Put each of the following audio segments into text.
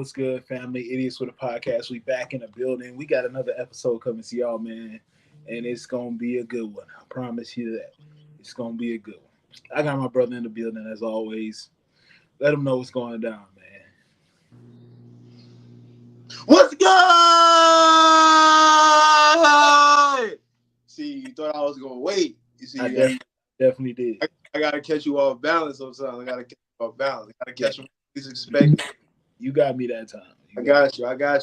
what's good, family? Idiots with a podcast. We back in the building. We got another episode coming to y'all, man, and it's gonna be a good one. I promise you that. It's gonna be a good one. I got my brother in the building as always. Let him know what's going down, man. What's good? See, you thought I was gonna wait. You see, Definitely did. I gotta catch you off balance sometimes. I gotta catch you off balance. I gotta catch you what expecting. You got me that time. I got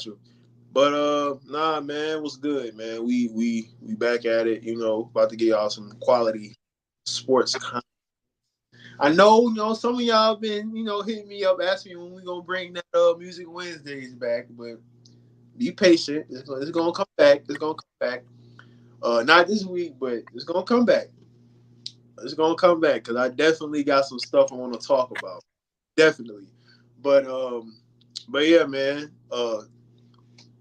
you. But nah, man, what's good, man? We back at it. About to get y'all some quality sports content. I know, some of y'all been, hitting me up, asking me when we gonna bring that Music Wednesdays back, but be patient. It's gonna come back. It's gonna come back. Not this week, but it's gonna come back. It's gonna come back because I definitely got some stuff I want to talk about. Definitely. But yeah, man.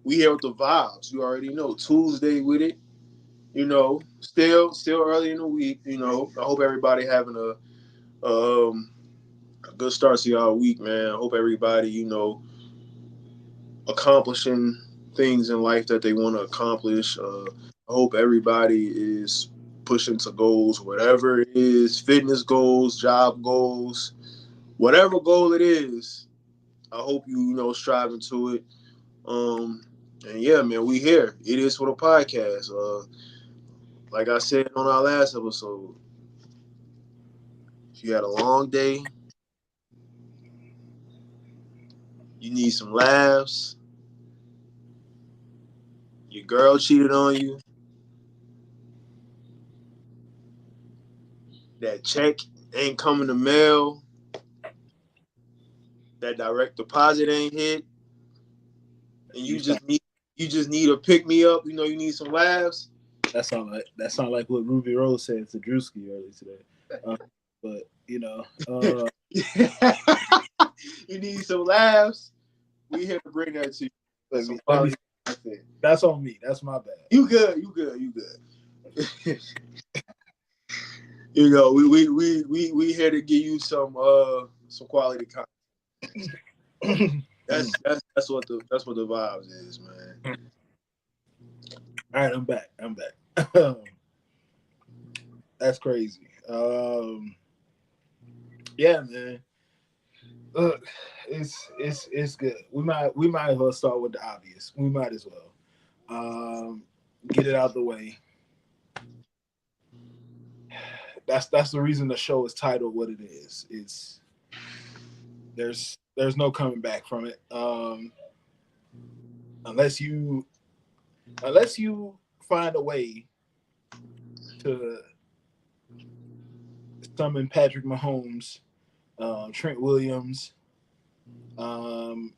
We here with the vibes. You already know. Tuesday with it. Still early in the week. I hope everybody having a good start to y'all week, man. I hope everybody, accomplishing things in life that they want to accomplish. I hope everybody is pushing to goals, whatever it is, fitness goals, job goals, whatever goal it is. I hope striving to it. And yeah, man, we here. It is for the podcast. Like I said on our last episode, if you had a long day, you need some laughs. Your girl cheated on you. That check ain't coming to mail. That direct deposit ain't hit. And you just need a pick me up. You need some laughs. That sound like what Ruby Rose said to Drewski earlier today. But you need some laughs. We here to bring that to you. That's on me. That's my bad. You good. We here to give you some quality content. That's what the vibes is, man. All right, I'm back. That's crazy. Yeah, man. Look, it's good. We might as well start with the obvious. We might as well get it out the way. That's the reason the show is titled what it is. It's there's no coming back from it. Unless you find a way to summon Patrick Mahomes, Trent Williams, throw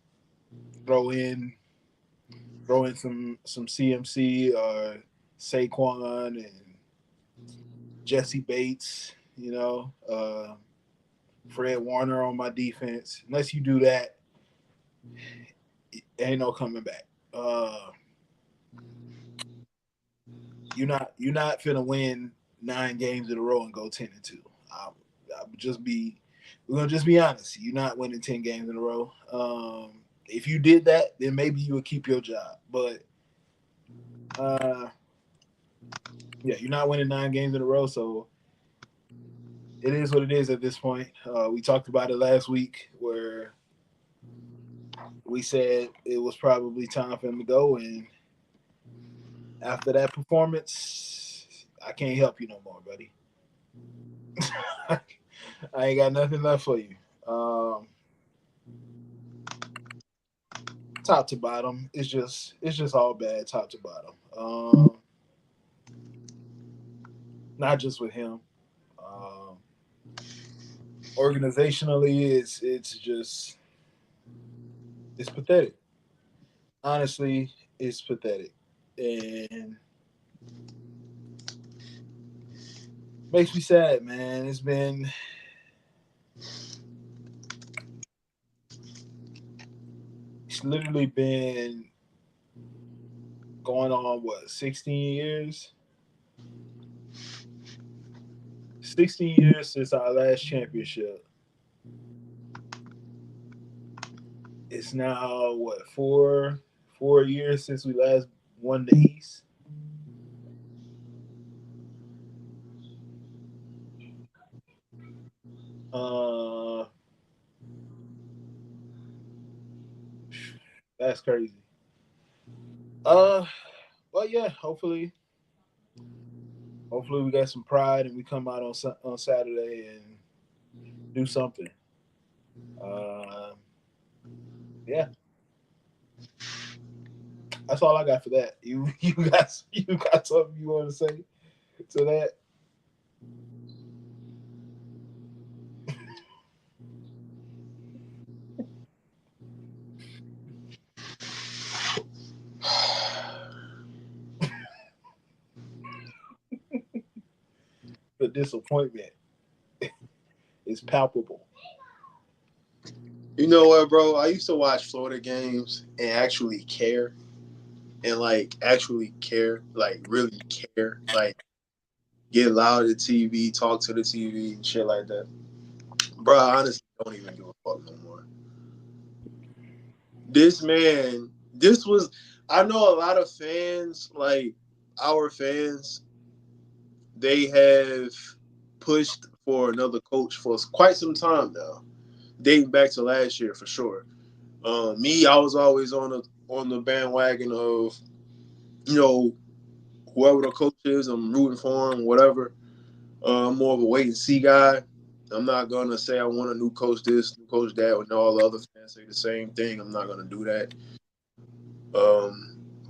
in some CMC or Saquon and Jesse Bates, Fred Warner on my defense. Unless you do that, ain't no coming back. You're not finna win 9 games in a row and go 10-2. We're gonna just be honest. You're not winning 10 games in a row. If you did that, then maybe you would keep your job. But yeah, you're not winning 9 games in a row, so it is what it is at this point. We talked about it last week where we said it was probably time for him to go, and after that performance, I can't help you no more, buddy. I ain't got nothing left for you. Top to bottom, it's just all bad, top to bottom. Not just with him. Organizationally, it's pathetic. Honestly, it's pathetic, and makes me sad, man. It's literally been going on 16 years. 16 years since our last championship. It's now what 4 years since we last won the East. Uh, that's crazy. Uh, but yeah, hopefully we got some pride and we come out on Saturday and do something. Uh, yeah, that's all I got for that. You got something you want to say to that? The disappointment is palpable. You know what, bro? I used to watch Florida games and actually care, and like actually care, like really care, like get loud at the TV, talk to the TV, and shit like that. Bro, I honestly don't even give a fuck no more. This man, this was. I know a lot of fans, like our fans, they have pushed for another coach for quite some time now, dating back to last year for sure. Me, I was always on the bandwagon of you know whoever the coach is, I'm rooting for him, whatever. I'm more of a wait and see guy. I'm not gonna say I want a new coach this, new coach that, when all the other fans say the same thing. I'm not gonna do that.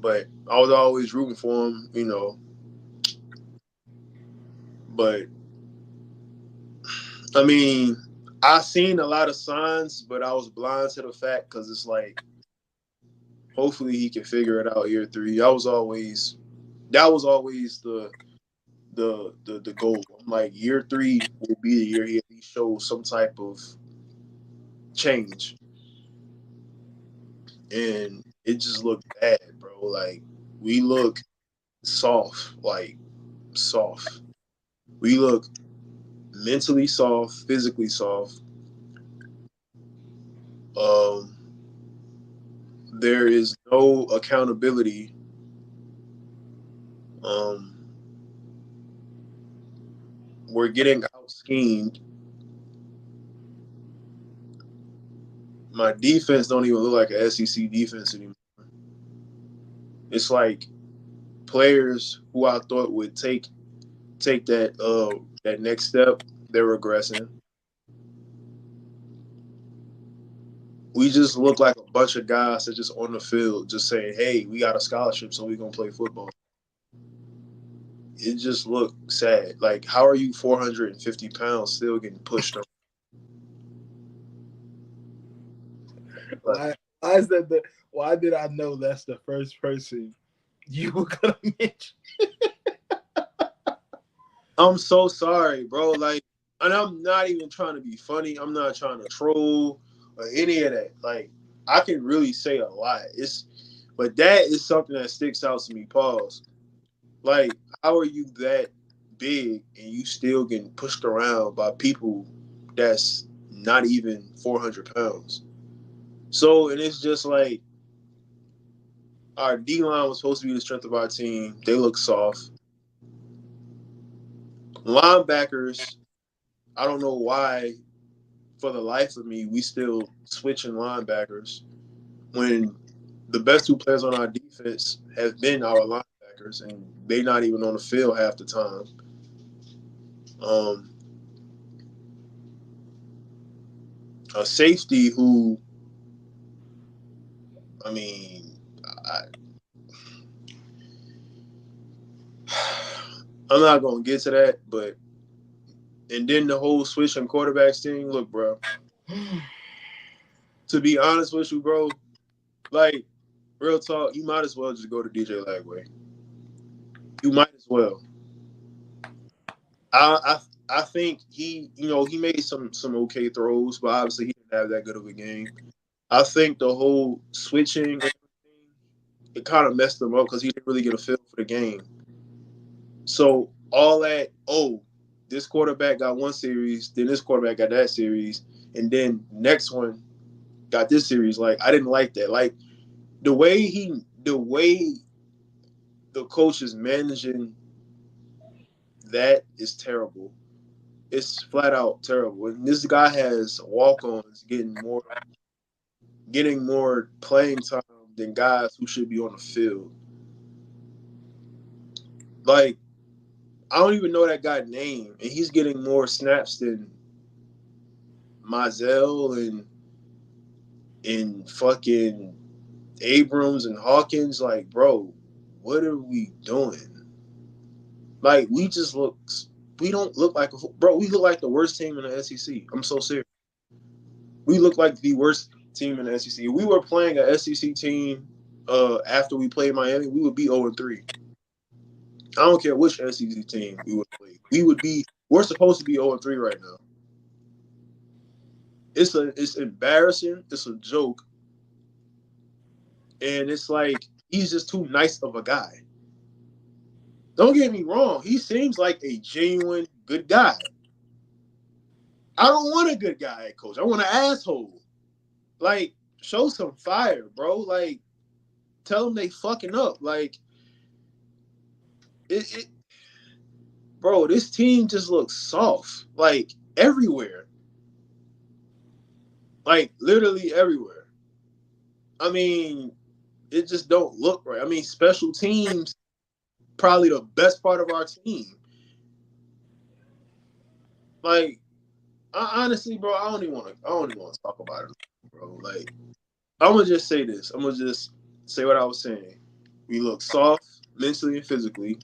But I was always rooting for him, you know. But I mean, I seen a lot of signs, but I was blind to the fact because it's like, hopefully he can figure it out year three. That was always the goal. I'm like, year three will be the year he at least shows some type of change, and it just looked bad, bro. Like we look soft, like soft. We look mentally soft, physically soft. Um, there is no accountability. Um, we're getting out schemed. My defense don't even look like an SEC defense anymore. It's like players who I thought would take that next step, they're regressing. We just look like a bunch of guys that just on the field just saying, "Hey, we got a scholarship, so we gonna play football." It just looked sad. Like, how are you 450 pounds still getting pushed on? Like, Why? Why is that? Why did I know that's the first person you were gonna mention? I'm so sorry, bro. Like, and I'm not even trying to be funny. I'm not trying to troll or any of that. Like, I can really say a lot. But that is something that sticks out to me. Pause. Like, how are you that big and you still getting pushed around by people that's not even 400 pounds? So, and it's just like our D line was supposed to be the strength of our team. They look soft. Linebackers, I don't know why, for the life of me, we still switching linebackers when the best two players on our defense have been our linebackers, and they not even on the field half the time. Um, a safety who, I mean, I, I'm not gonna get to that, but and then the whole switch and quarterbacks thing. Look, bro. To be honest with you, bro, like real talk, you might as well just go to DJ Lagway. You might as well. I think he made some okay throws, but obviously he didn't have that good of a game. I think the whole switching it kind of messed him up because he didn't really get a feel for the game. So all that, this quarterback got one series, then this quarterback got that series, and then next one, got this series. Like I didn't like that. Like the way the coach is managing that is terrible. It's flat out terrible. And this guy has walk-ons getting more playing time than guys who should be on the field. Like I don't even know that guy's name, and he's getting more snaps than Mizell and fucking Abrams and Hawkins. Like, bro, what are we doing? Like, we don't look like bro. We look like the worst team in the SEC. I'm so serious. We look like the worst team in the SEC. If we were playing a SEC team after we played Miami, we would be 0-3. I don't care which SEC team we would play. We're supposed to be 0-3 right now. It's embarrassing. It's a joke. And it's like he's just too nice of a guy. Don't get me wrong. He seems like a genuine good guy. I don't want a good guy coach. I want an asshole. Like, show some fire, bro. Like, tell them they fucking up. Like, it bro, this team just looks soft. Like, everywhere. Like, literally everywhere. I mean, it just don't look right. I mean, special teams probably the best part of our team. Like, honestly, bro, I don't even want to talk about it, bro. Like, I'm gonna just say this. I'm gonna just say what I was saying. We look soft mentally and physically.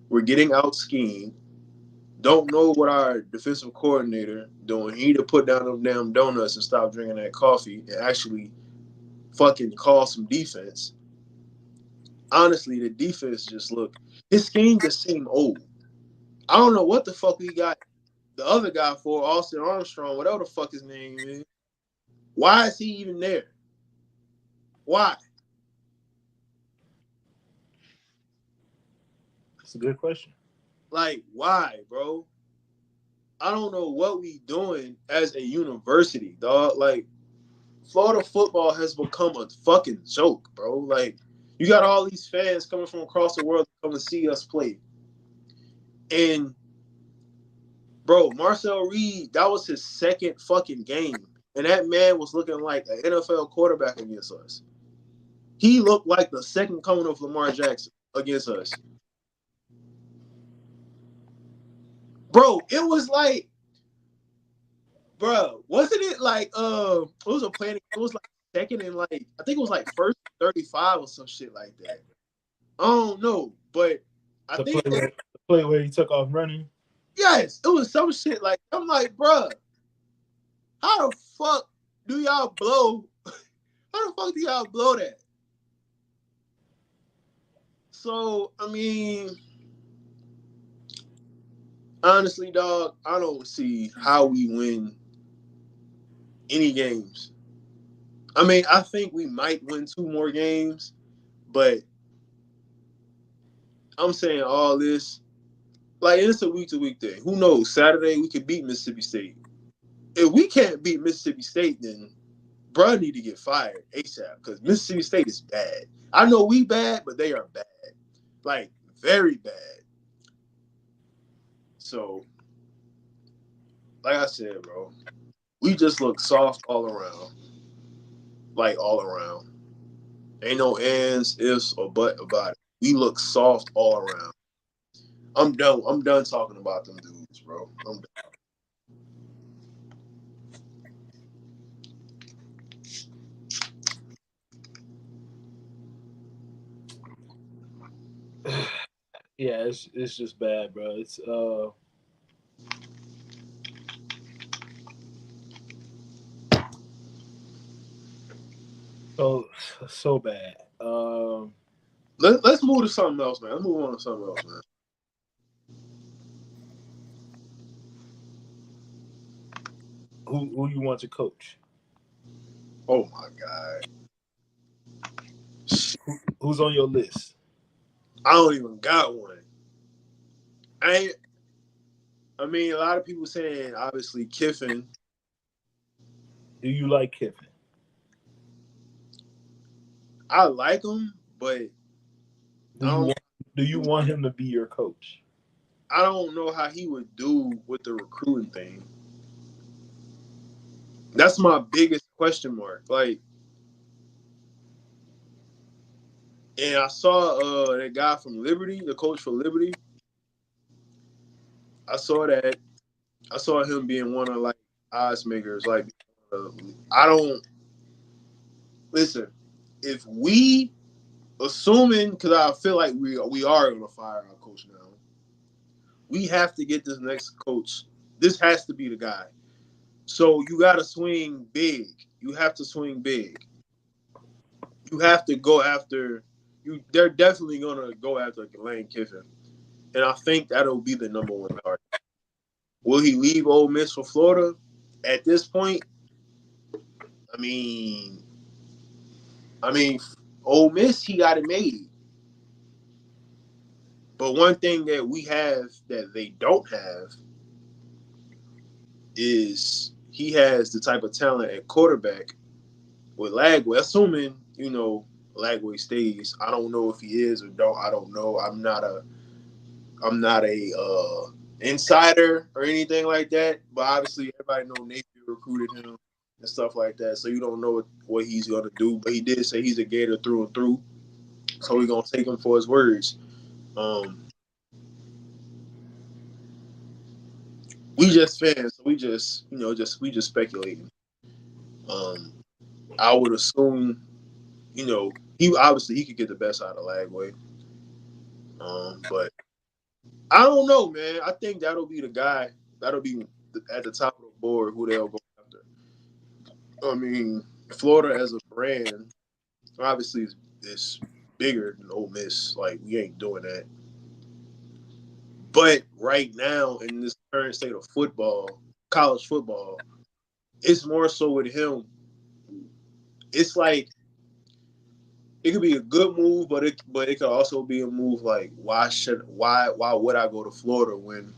We're getting out schemed. Don't know what our defensive coordinator doing. He need to put down them damn donuts and stop drinking that coffee and actually fucking call some defense. Honestly, the defense just look. His scheme just seemed old. I don't know what the fuck we got the other guy for, Austin Armstrong, whatever the fuck his name is. Why is he even there? Why? That's a good question. Like, why, bro? I don't know what we doing as a university, dog. Like, Florida football has become a fucking joke, bro. Like, you got all these fans coming from across the world to come and see us play. And, bro, Marcel Reed, that was his second fucking game. And that man was looking like an NFL quarterback against us. He looked like the second coming of Lamar Jackson against us. Bro, it was like, bro, wasn't it like it was a plan? It was like second and like I think it was like first 35 or some shit like that. I don't know, but I The think play where he took off running. yes, it was some shit like I'm like, bro, how the fuck do y'all blow? How the fuck do y'all blow that? So I mean, honestly, dog, I don't see how we win any games. I mean, I think we might win 2 more games, but I'm saying all this like it's a week to week thing. Who knows? Saturday we could beat Mississippi State. If we can't beat Mississippi State, then bruh need to get fired ASAP because Mississippi State is bad. I know we bad, but they are bad. Like very bad. So, like I said, bro, we just look soft all around. Like all around. Ain't no ands, ifs, or but about it. We look soft all around. I'm done. I'm done talking about them dudes, bro. I'm Yeah, it's just bad, bro. It's so so bad. Let's move to something else, man. Let's move on to something else, man. Who you want to coach? Oh my god. Who's on your list? I don't even got one. I ain't, I mean, a lot of people saying obviously Kiffin. Do you like Kiffin? I like him, but Do I you don't want do you want him to be your coach? I don't know how he would do with the recruiting thing. That's my biggest question mark. Like, and I saw that guy from Liberty, the coach for Liberty. I saw that. I saw him being one of like odds makers. Like, I don't listen. If we assuming, because I feel like we are going to fire our coach now, we have to get this next coach. This has to be the guy. So you got to swing big. You have to swing big. You have to go after you. They're definitely gonna go after Lane Kiffin, and I think that'll be the number one target. Will he leave Ole Miss for Florida? At this point, I mean, I mean, Ole Miss he got it made. But one thing that we have that they don't have is he has the type of talent at quarterback with Lagway. Assuming Lagway stays, I don't know if he is or don't. I don't know. I'm not a insider or anything like that. But obviously, everybody know Napier recruited him and stuff like that. So you don't know what he's gonna do. But he did say he's a Gator through and through. So we're gonna take him for his words. Um, we just fans, so we just we just speculating. Um, I would assume he obviously he could get the best out of Lagway. But I don't know, man. I think that'll be the guy. That'll be at the top of the board who they'll go after. I mean, Florida as a brand obviously is bigger than Ole Miss. Like we ain't doing that. But right now in this current state of football, college football, it's more so with him. It's like it could be a good move, but it could also be a move like why would I go to Florida when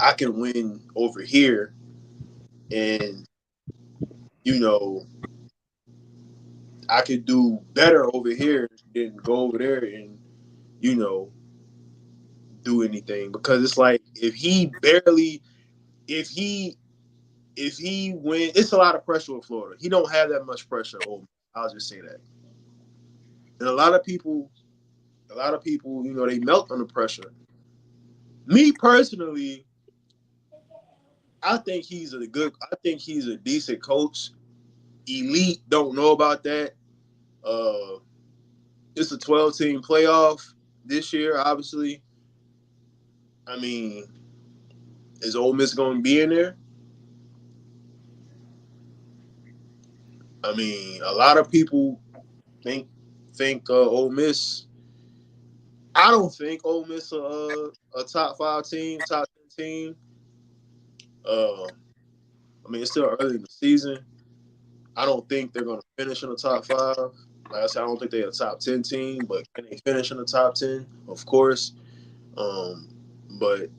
I can win over here and you know I could do better over here than go over there and you know do anything because it's like if he wins, it's a lot of pressure with Florida. He don't have that much pressure over. I'll just say that. And a lot of people, they melt under pressure. Me personally, I think he's a decent coach. Elite don't know about that. Uh, it's a 12-team playoff this year. Obviously, I mean, is Ole Miss going to be in there? I mean, a lot of people think Ole Miss. I don't think Ole Miss a top 5 team, top 10 team. Uh, I mean, it's still early in the season. I don't think they're going to finish in the top 5. Like I said, I don't think they're a top 10 team, but can they finish in the top 10? Of course. Um, but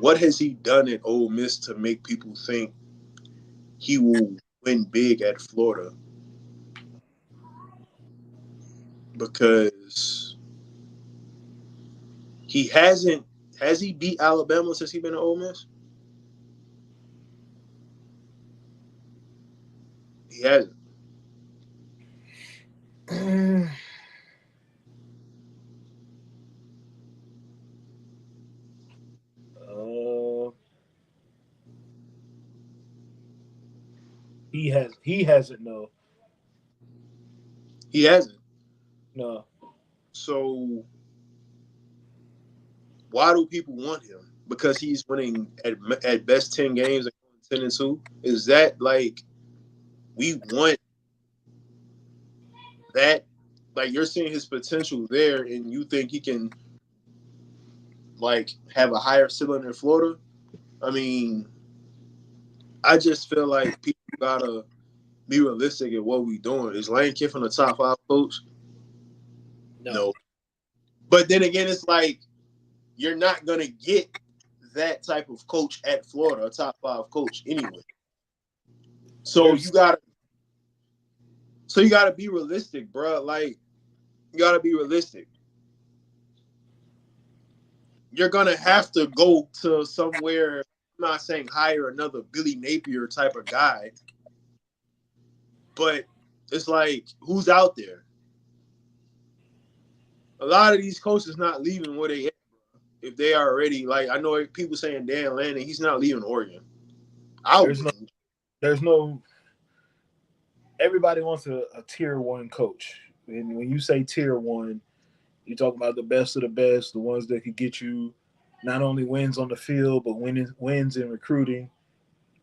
what has he done at Ole Miss to make people think he will win big at Florida? Because he hasn't. Has he beat Alabama since he been at Ole Miss? He hasn't. Uh, he hasn't He hasn't. no. So why do people want him? Because he's winning at best 10 games and going 10-2. Is that like we want that? Like you're seeing his potential there, and you think he can like have a higher ceiling in Florida? I mean, I just feel like people gotta be realistic at what we doing. Is Lane Kiffin a top 5 coach? No. No. But then again, it's like you're not gonna get that type of coach at Florida, a top 5 coach anyway. So you There's got So you gotta be realistic, bro. Like you gotta be realistic. You're gonna have to go to somewhere. I'm not saying hire another Billy Napier type of guy, but it's like who's out there? A lot of these coaches not leaving where they at if they are already like I know people saying Dan Lanning, he's not leaving Oregon. I There's no, wouldn't. there's no. Everybody wants a tier one coach, and when you say tier one, you talk about the best of the best, the ones that could get you not only wins on the field but wins in recruiting.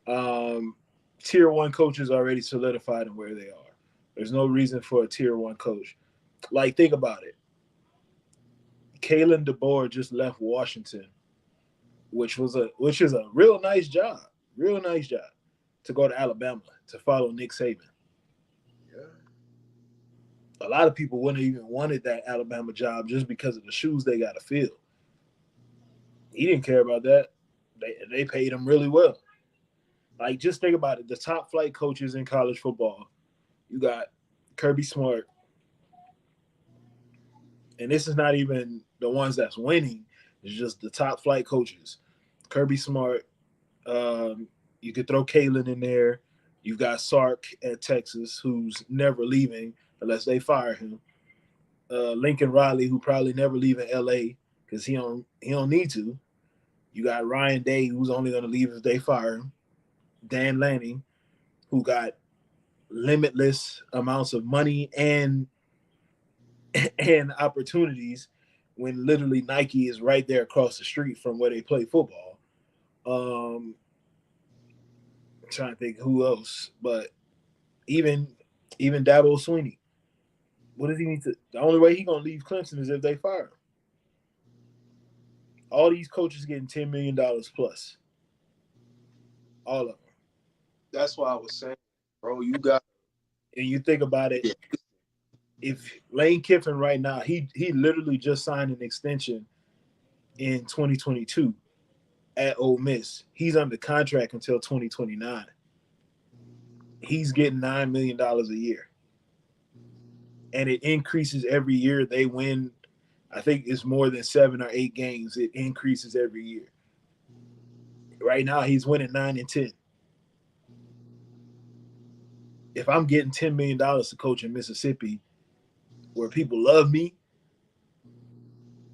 Um, tier one coaches already solidified in where they are. There's no reason for a tier one coach. Like think about it. Kalen DeBoer just left Washington, which is a real nice job, to go to Alabama to follow Nick Saban. Yeah. A lot of people wouldn't even wanted that Alabama job just because of the shoes they got to fill. He didn't care about that. They paid him really well. Like just think about it. The top flight coaches in college football, you got Kirby Smart, and this is not even the ones that's winning. It's just the top flight coaches. Kirby Smart. You could throw Kalen in there. You've got Sark at Texas, who's never leaving unless they fire him. Lincoln Riley, who probably never leaving LA because he don't need to. You got Ryan Day, who's only going to leave if they fire him. Dan Lanning, who got limitless amounts of money and opportunities when literally Nike is right there across the street from where they play football. Um, I'm trying to think who else, but even even Dabo Sweeney. What does he need to? The only way he gonna leave Clemson is if they fire him. All these coaches getting $10 million plus, all of them. That's why I was saying, bro, you got And you think about it, if Lane Kiffin right now, he literally just signed an extension in 2022 at Ole Miss. He's under contract until 2029. He's getting $9 million a year, and it increases every year. They win. I think it's more than 7 or 8 games. It increases every year. Right now, he's winning 9 and 10. If I'm getting $10 million to coach in Mississippi, where people love me,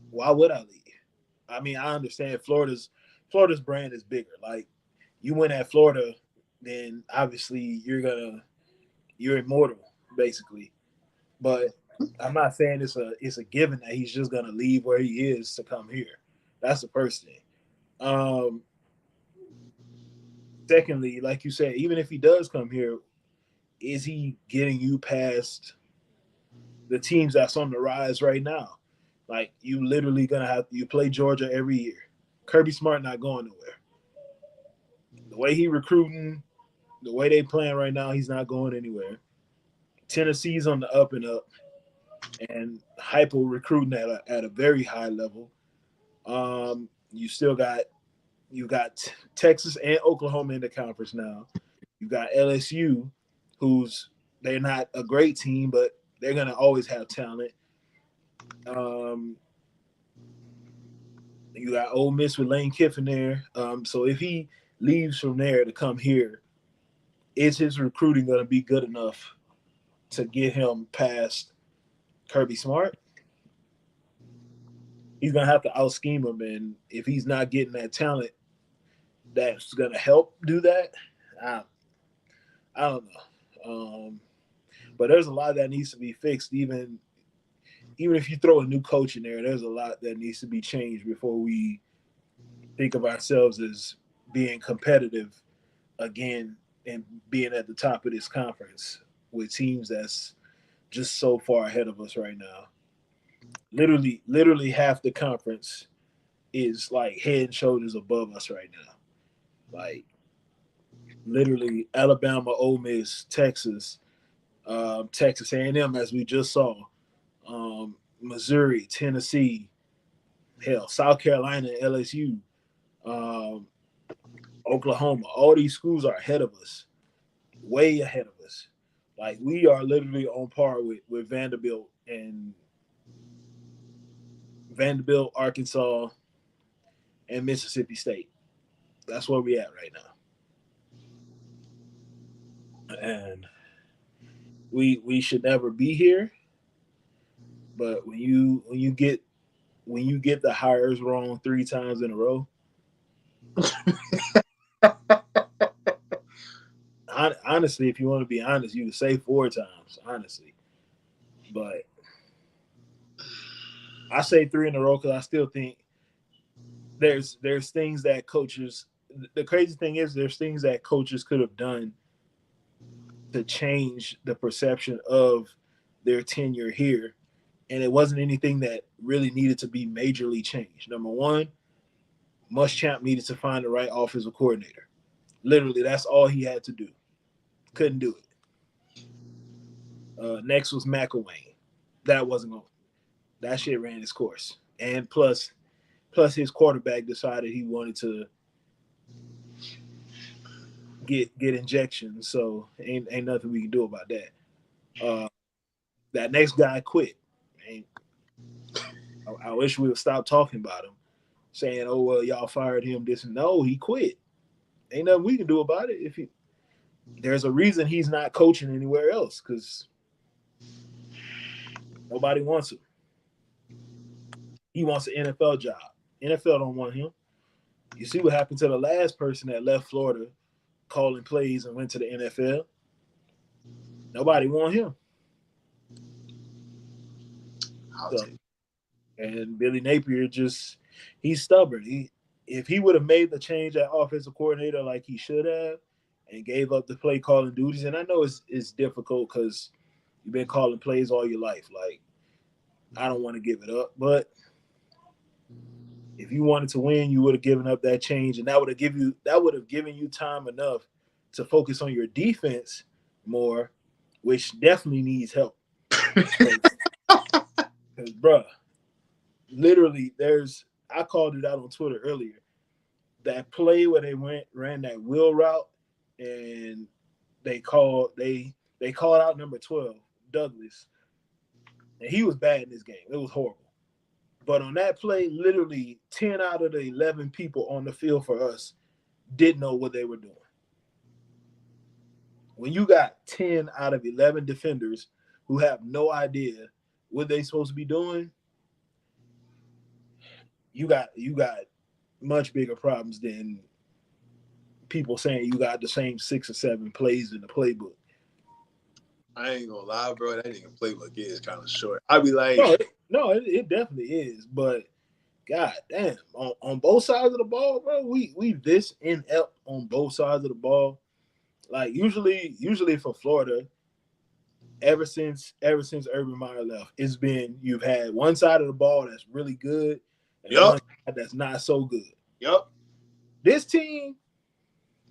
why would I leave? I mean, I understand Florida's brand is bigger. Like you win at Florida, then obviously you're immortal, basically. But I'm not saying it's a given that he's just gonna leave where he is to come here. That's the first thing. Um, Secondly, like you said, even if he does come here, is he getting you past the teams that's on the rise right now? Like you literally gonna have you play Georgia every year. Kirby Smart not going nowhere. The way he recruiting, the way they playing right now, he's not going anywhere. Tennessee's on the up and up, and hyper recruiting at a very high level. You still got Texas and Oklahoma in the conference now. You got LSU, who's they're not a great team, but they're gonna always have talent. Um, you got Ole Miss with Lane Kiffin there. So if he leaves from there to come here, is his recruiting going to be good enough to get him past Kirby Smart? He's going to have to out scheme him, and if he's not getting that talent, that's going to help do that. I, I don't know. But there's a lot that needs to be fixed. Even if you throw a new coach in there, there's a lot that needs to be changed before we think of ourselves as being competitive again and being at the top of this conference with teams that's just so far ahead of us right now. Literally half the conference is like head and shoulders above us right now. Like literally Alabama, Ole Miss, Texas, Texas A&M, as we just saw, Missouri, Tennessee, hell, South Carolina, LSU, um, Oklahoma. All these schools are ahead of us, way ahead of us. Like we are literally on par with Vanderbilt, Arkansas, and Mississippi State. That's where we at right now, and we should never be here. But when you get the hires wrong 3 times in a row, honestly, if you want to be honest, you could say 4 times, honestly. But I say 3 in a row because I still think there's things that coaches. The crazy thing is, there's things that coaches could have done to change the perception of their tenure here, and it wasn't anything that really needed to be majorly changed. Number one, Muschamp needed to find the right offensive coordinator. Literally, that's all he had to do. Couldn't do it. Next was McElwain. That wasn't going. That shit ran its course. And plus his quarterback decided he wanted to get injections, so ain't nothing we can do about that. Uh, that next guy quit. And I wish we would stop talking about him, saying, "Oh well, y'all fired him." This and no, he quit. Ain't nothing we can do about it. If he, there's a reason he's not coaching anywhere else because nobody wants him. He wants an NFL job. NFL don't want him. You see what happened to the last person that left Florida calling plays and went to the NFL? Nobody want him. I'll So, take. and Billy Napier just he's stubborn. If he would have made the change at offensive coordinator like he should have and gave up the play calling duties, and I know it's difficult because you've been calling plays all your life. Like I don't want to give it up, but if you wanted to win, you would have given up that change, and that would have given you time enough to focus on your defense more, which definitely needs help. Because, bruh, literally, I called it out on Twitter earlier. That play where they ran that wheel route, and they called out number 12, Douglas, and he was bad in this game. It was horrible. But on that play, literally 10 out of the 11 people on the field for us didn't know what they were doing. When you got 10 out of 11 defenders who have no idea what they're supposed to be doing, you got much bigger problems than people saying you got the same 6 or 7 plays in the playbook. I ain't gonna lie, bro. That nigga playbook is kind of short. I'd be like, No, it definitely is. But god damn, on both sides of the ball, bro, we this inept on both sides of the ball. Like usually for Florida, ever since Urban Meyer left, it's been you've had one side of the ball that's really good and yup, one side that's not so good. yup, This team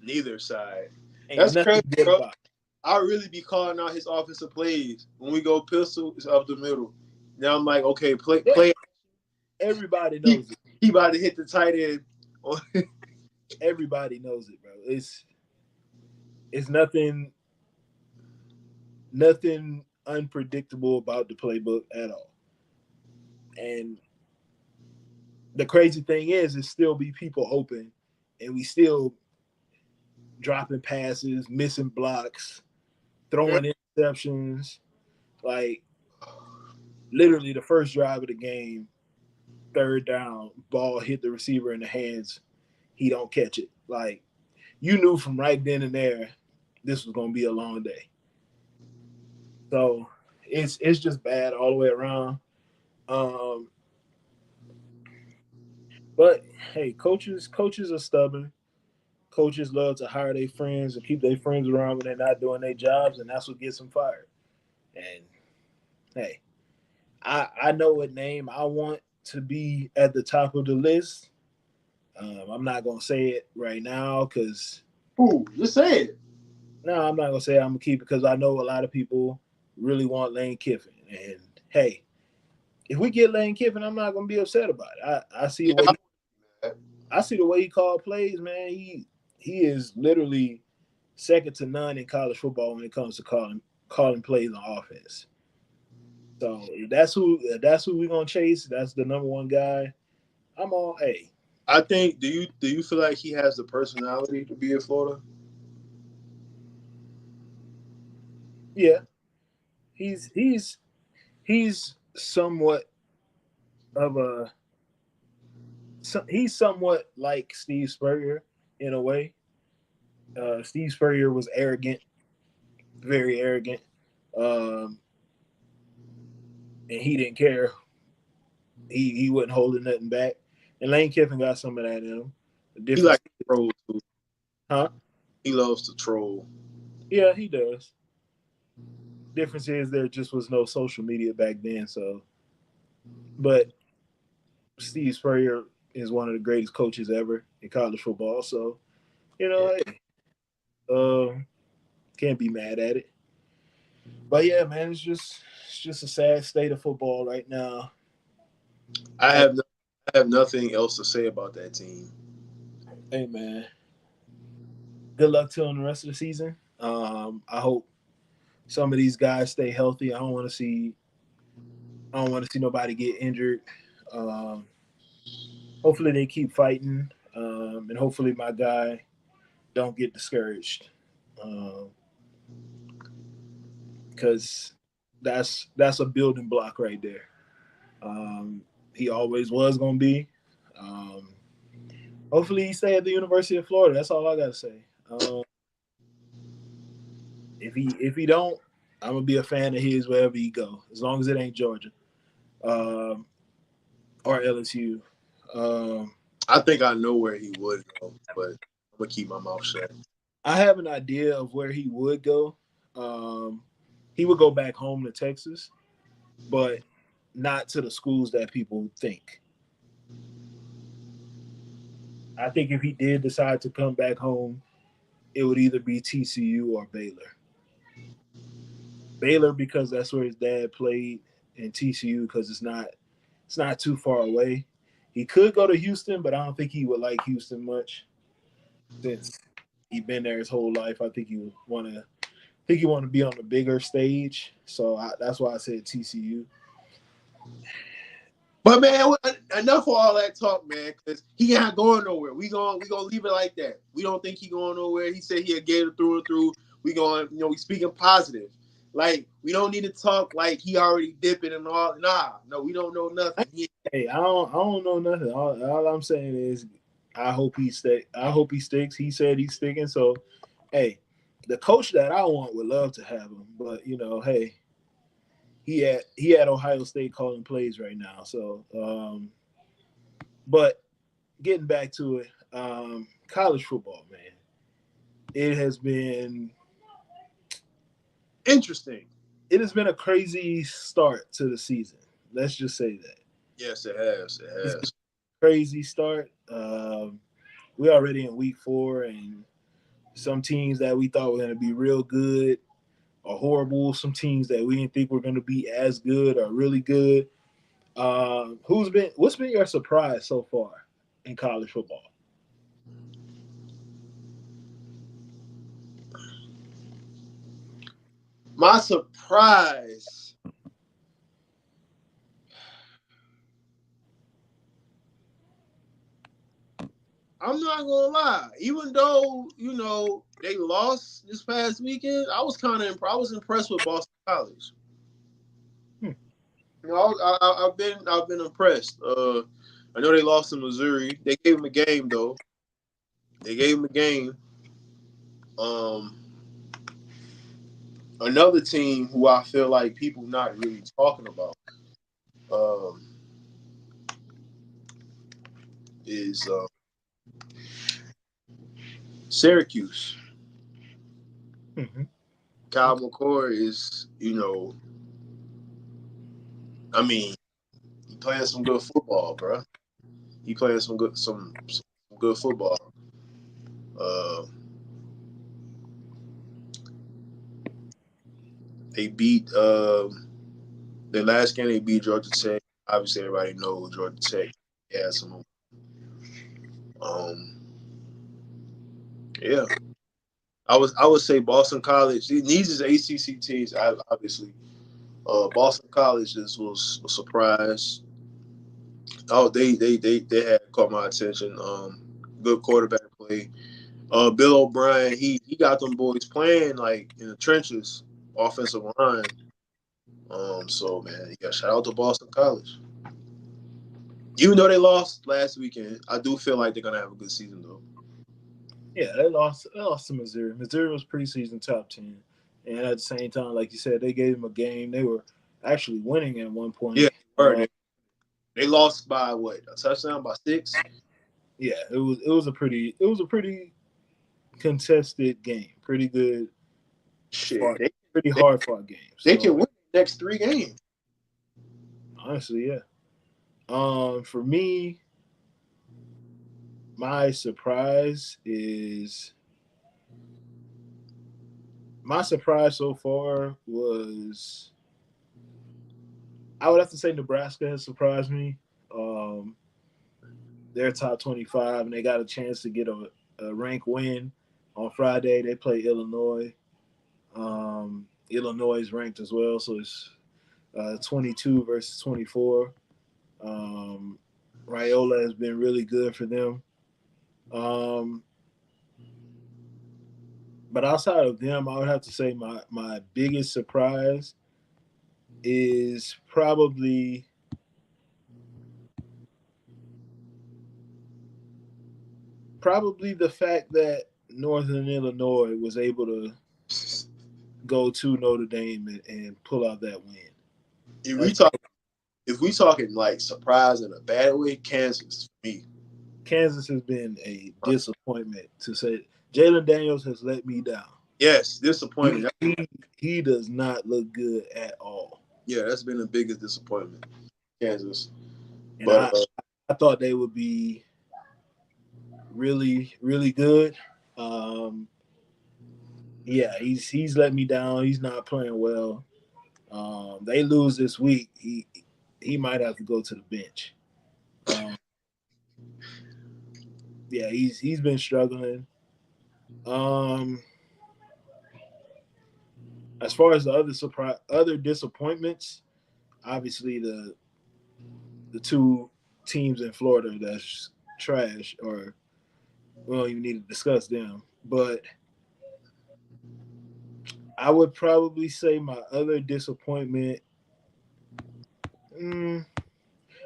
neither side. ain't That's nothing crazy, good bro. about it. I really be calling out his offensive plays when we go pistol. It's up the middle. Now I'm like, okay, Yeah, play. everybody He knows it. he about to hit the tight end. Everybody knows it, bro. It's nothing unpredictable about the playbook at all. And the crazy thing is, it still be people open, and we still dropping passes, missing blocks, throwing interceptions. Like literally, the first drive of the game, third down, ball hit the receiver in the hands. He don't catch it. Like you knew from right then and there, this was gonna be a long day. So it's just bad all the way around. Um, but hey, coaches are stubborn. Coaches love to hire their friends and keep their friends around when they're not doing their jobs, and that's what gets them fired. And hey, I know what name I want to be at the top of the list. I'm not gonna say it right now because Ooh, just say it. no, I'm not gonna say it. I'm gonna keep it because I know a lot of people really want Lane Kiffin. And hey, if we get Lane Kiffin, I'm not gonna be upset about it. I see the Yeah, way I see the way he called plays, man. He is literally second to none in college football when it comes to calling plays on offense. So if that's who we're gonna chase. That's the number one guy. I'm all A. I think. Do you feel like he has the personality to be in Florida? Yeah, he's somewhat of a he's somewhat like Steve Spurrier in a way. Steve Spurrier was arrogant, very arrogant, um, and he didn't care. He wasn't holding nothing back. And Lane Kiffin got some of that in him. The He difference, like to troll too. huh? He loves to troll. Yeah, he does. Difference is there just was no social media back then. So, but Steve Spurrier is one of the greatest coaches ever in college football. So, Yeah. hey, can't be mad at it. But yeah, man, it's just a sad state of football right now. I I, have no, I have nothing else to say about that team. hey man, good luck to them the rest of the season. I hope some of these guys stay healthy. I don't want to see nobody get injured. Um, hopefully they keep fighting, and hopefully my guy don't get discouraged, because that's a building block right there. Um, he always was gonna be. Um, hopefully he stay at the University of Florida. That's all I gotta say. If he don't, I'm gonna be a fan of his wherever he go, as long as it ain't Georgia, um, or LSU. Um, I think I know where he would go, but I'm gonna keep my mouth shut. I have an idea of where he would go. Um, he would go back home to Texas, but not to the schools that people think. I think if he did decide to come back home, it would either be TCU or Baylor. Baylor because that's where his dad played, and TCU because it's not too far away. He could go to Houston, but I don't think he would like Houston much since he's been there his whole life. I think he want to be on the bigger stage, so that's why I said TCU. But man, enough of all that talk, man, because he not going nowhere. We gonna leave it like that. We don't think he going nowhere. He said he a Gator through and through. We speaking positive. Like we don't need to talk like he already dipping and all. Nah, no, we don't know nothing. Hey, I don't know nothing. All I'm saying is I hope he stay. I hope he sticks. He said he's sticking. So, hey, the coach that I want would love to have him, but hey, he at Ohio State calling plays right now. So, but getting back to it, college football, man, it has been Interesting. it has been a crazy start to the season. Let's just say that Yes, it has. It it's been has. a crazy start. We're already in week 4, and some teams that we thought were going to be real good are horrible. Some teams that we didn't think were going to be as good are really good. What's been your surprise so far in college football? My surprise. I'm not gonna lie. Even though they lost this past weekend, I was impressed with Boston College. Hmm. I've been impressed. I know they lost to Missouri. They gave them a game though. They gave them a game. Um, Another team who I feel like people not really talking about um, is Syracuse. Mm-hmm. Kyle Okay. McCord is, I mean, he playing some good football, bro. He playing some good football. Uh, they beat the last game they beat Georgia Tech. Obviously, everybody knows Georgia Tech has some. Um, yeah, I would say Boston College. These is ACC teams, obviously. Boston College was a surprise. Oh, they had caught my attention. Good quarterback play. Bill O'Brien, he got them boys playing like in the trenches, offensive line. So man, yeah, shout out to Boston College. Even though they lost last weekend, I do feel like they're gonna have a good season though. Yeah, they lost to Missouri. Missouri was preseason top 10, and at the same time, like you said, they gave them a game. They were actually winning at one Yeah, point. they lost by what, a touchdown, by 6. Yeah, it was a pretty contested game, pretty good Shit, fought, pretty they, hard fought game. they can So win the next 3 games. honestly, yeah. For me, my surprise is my surprise so far was I would have to say Nebraska has surprised me. Um, they're top 25 and they got a chance to get a rank win on Friday. They play Illinois. Illinois is ranked as well, so it's 22 versus 24. Um, Raiola has been really good for them. Um, but outside of them, I would have to say my biggest surprise is probably the fact that Northern Illinois was able to go to Notre Dame and pull out that win. If we That's talk, if we talking like surprise in a bad way, Kansas for me. Kansas has been a disappointment to say. Jalen Daniels has let me down. Yes, He, disappointing. he he does not look good at all. Yeah, that's been the biggest disappointment, Kansas. And But I thought they would be really really good. Um, yeah, he's let me down. He's not playing well. They lose this week. He might have to go to the bench. Um, yeah, he's been struggling. Um, as far as the other disappointments, obviously the two teams in Florida that's trash, or we don't even need to discuss them. But I would probably say my other disappointment. Mm,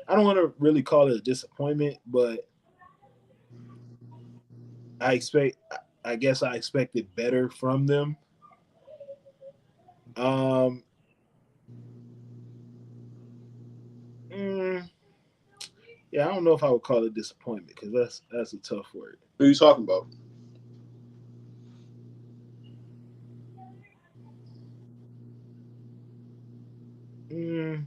I don't want to really call it a disappointment, but I expect. I guess I expected better from them. Um, mm, yeah, I don't know if I would call it disappointment because that's a tough word. who are you talking about? Mm,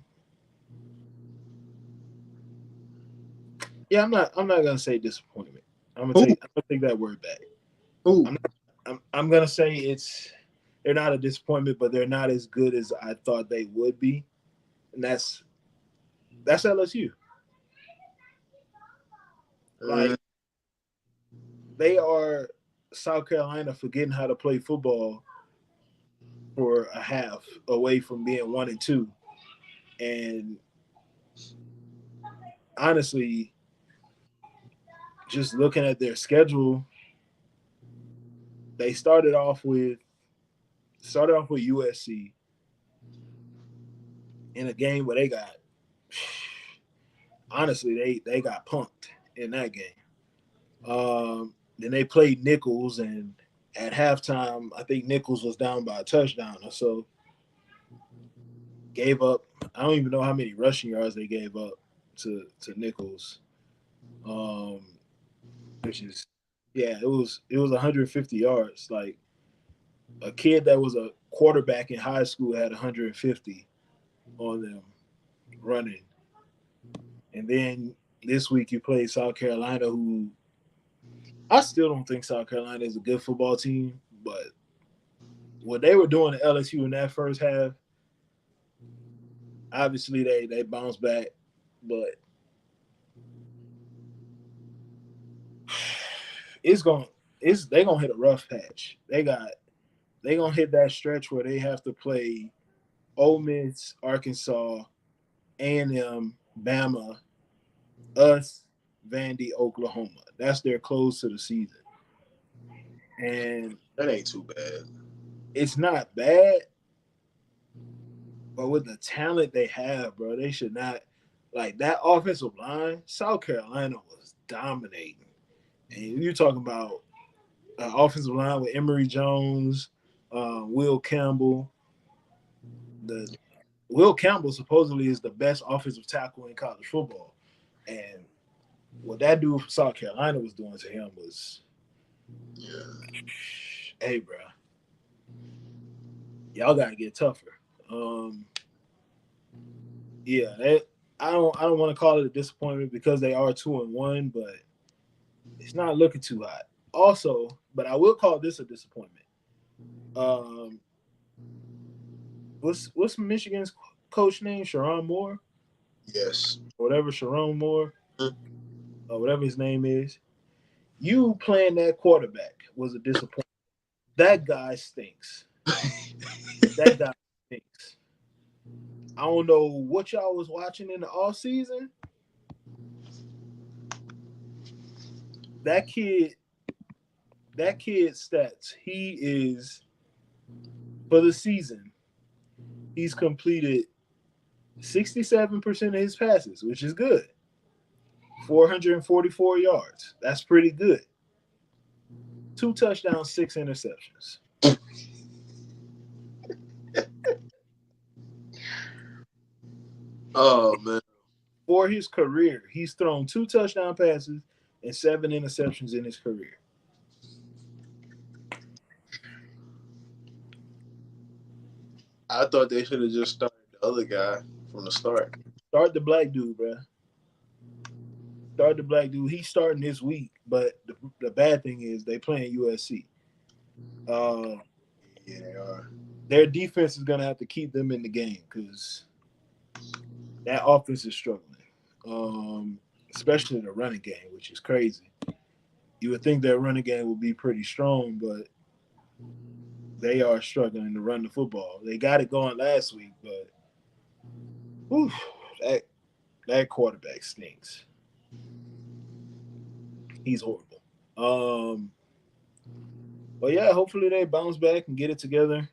yeah, I'm not gonna say disappointment. Who? I'm gonna take that word back. Who? I'm not, I'm gonna say they're not a disappointment, but they're not as good as I thought they would be, and that's LSU. Uh, Like they are South Carolina forgetting how to play football for a half away from being 1-2, and honestly, just looking at their schedule, they started off with USC in a game where they got honestly they got punked in that game. Then they played Nichols, and at halftime, I think Nichols was down by a touchdown or so. Gave up. I don't even know how many rushing yards they gave up to Nichols, um, which is yeah, it was 150 yards. Like a kid that was a quarterback in high school had 150 on them running, and then this week you played South Carolina, who I still don't think South Carolina is a good football team, but what they were doing at LSU in that first half, obviously they bounced back, but it's going. they gonna hit a rough patch. They gonna hit that stretch where they have to play Ole Miss, Arkansas, A&M, Bama, us, Vandy, Oklahoma. That's their close to the season, and That ain't too bad. it's not bad. But with the talent they have, bro, they should not like that offensive line. South Carolina was dominating, and you're talking about an offensive line with Emory Jones, Will Campbell. The Will Campbell supposedly is the best offensive tackle in college football, and what that dude from South Carolina was doing to him was, Yeah. hey, bro, y'all gotta get tougher. Um, yeah, I don't want to call it a disappointment because they are 2-1, but it's not looking too hot. Also, but I will call this a disappointment. Um, what's Michigan's coach name? Sharon Moore, Yes. or whatever Sharon Moore, Mm. or whatever his name is. You playing that quarterback was a disappointment. That guy stinks. That guy stinks. I don't know what y'all was watching in the off season. That kid, that kid's stats. He is for the season. He's completed 67% of his passes, which is good. 444 yards. That's pretty good. 2 touchdowns, 6 interceptions. Oh man. For his career, he's thrown 2 touchdown passes and 7 interceptions in his career. I thought they should have just started the other guy from the start. Start the black dude, bro. Start the black dude. He's starting this week, but the bad thing is they playing USC. Uh, Yeah, they are. their defense is gonna have to keep them in the game because that offense is struggling, especially the running game, which is crazy. You would think their running game would be pretty strong, but they are struggling to run the football. They got it going last week, but whew, that that quarterback stinks. He's horrible. Um, but yeah, hopefully they bounce back and get it together.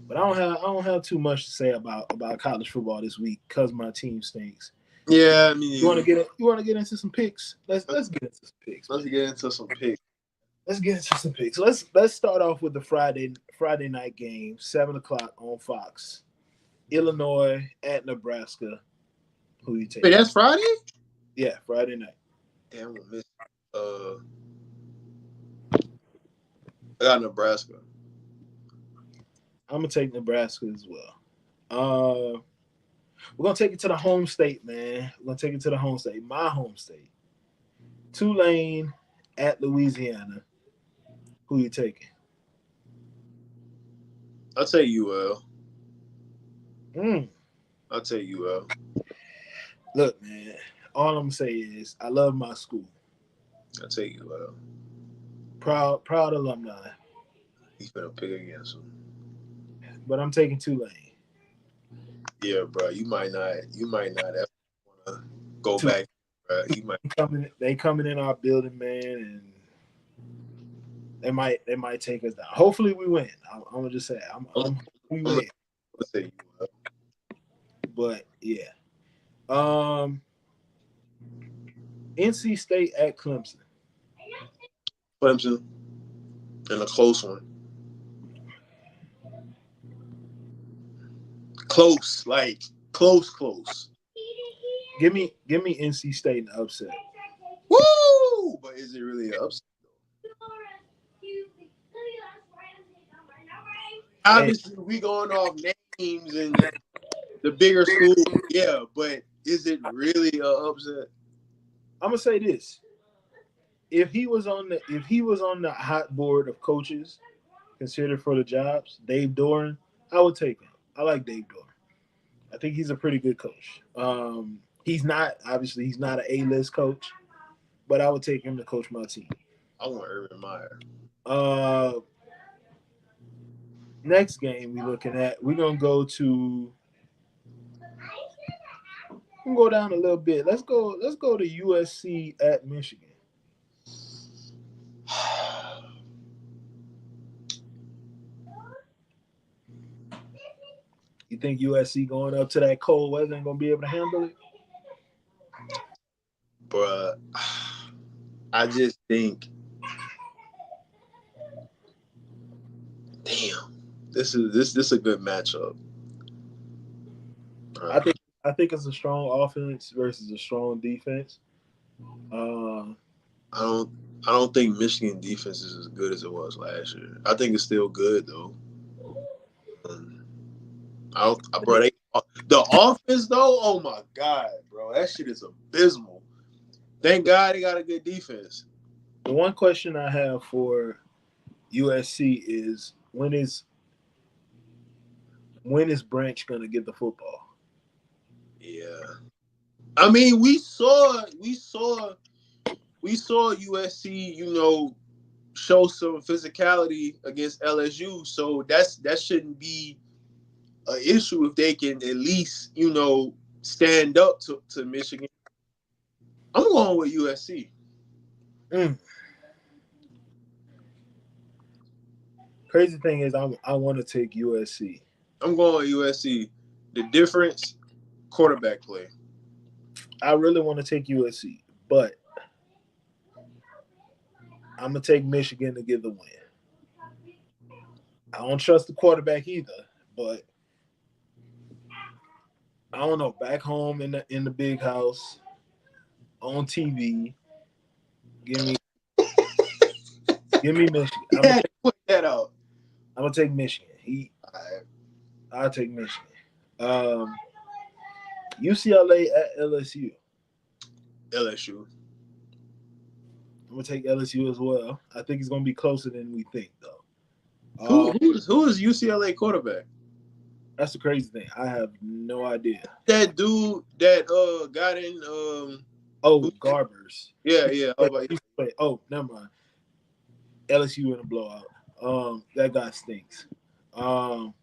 But I don't have too much to say about college football this week because my team stinks. Yeah, I mean, You want to get into some picks? Let's get into some picks, man. let's get into some picks. Let's get into some picks. Let's start off with the Friday night game, 7 o'clock on Fox. Illinois at Nebraska. Who you Wait, taking? that's Friday? Yeah, Friday night. Damn, I'm gonna miss. Uh, I got Nebraska. I'm gonna take Nebraska as well. We're gonna take it to the home state, man. We're gonna take it to the home state, my home state. Tulane at Louisiana. Who you taking? I'll take UL. Mm. I'll take UL. Look, man. All I'm gonna say is I love my school. I'll take UL. Proud alumni. He's gonna pick against him. But I'm taking Tulane. Yeah, bro. You might not ever wanna go Tulane back. Bro. You might. coming in our building, man, and they might take us down. Hopefully we win. I'm gonna just say I'm we I'm gonna win. say UL. But yeah. Um NC State at Clemson. Clemson and a close one. Close, like close. Give me NC State in the upset. Woo! But is it really an upset? Hey, Obviously, we going off names and the bigger school. Yeah, but is it really an upset? I'm gonna say this. If he was on the hot board of coaches considered for the jobs, Dave Doran, I would take him. I like Dave Doran. I think he's a pretty good coach. He's not an A-list coach, but I would take him to coach my team. I want Urban Meyer. Uh, Next game we looking at, we're gonna go to. We'll go down a little bit. Let's go. Let's go to USC at Michigan. You think USC going up to that cold weather and gonna be able to handle it? But I just think, damn, this a good matchup. I Uh, think I think it's a strong offense versus a strong defense. Uh, I don't I don't think Michigan defense is as good as it was last year. I think it's still good though. Um, bro, the offense though. Oh my god, bro, that shit is abysmal. Thank God they got a good defense. the one question I have for USC is when is Branch gonna get the football? Yeah, I mean we saw USC, show some physicality against LSU, so that shouldn't be an issue if they can at least stand up to Michigan. I'm going with USC. Mm. Crazy thing is, I want to take USC. I'm going with USC. The difference, quarterback play. I really want to take USC, but I'm gonna take Michigan to get the win. I don't trust the quarterback either, but I don't know. Back home in the big house on TV, give me give me Michigan. Yeah, put that out. I'm gonna take Michigan. All right. I'll take Michigan. Um, UCLA at LSU. LSU. I'm gonna take LSU as well. I think it's gonna be closer than we think, though. Who is UCLA quarterback? That's the crazy thing. I have no idea. That dude that got in Oh, Garbers. yeah. Oh, never mind. LSU in a blowout. That guy stinks. Um,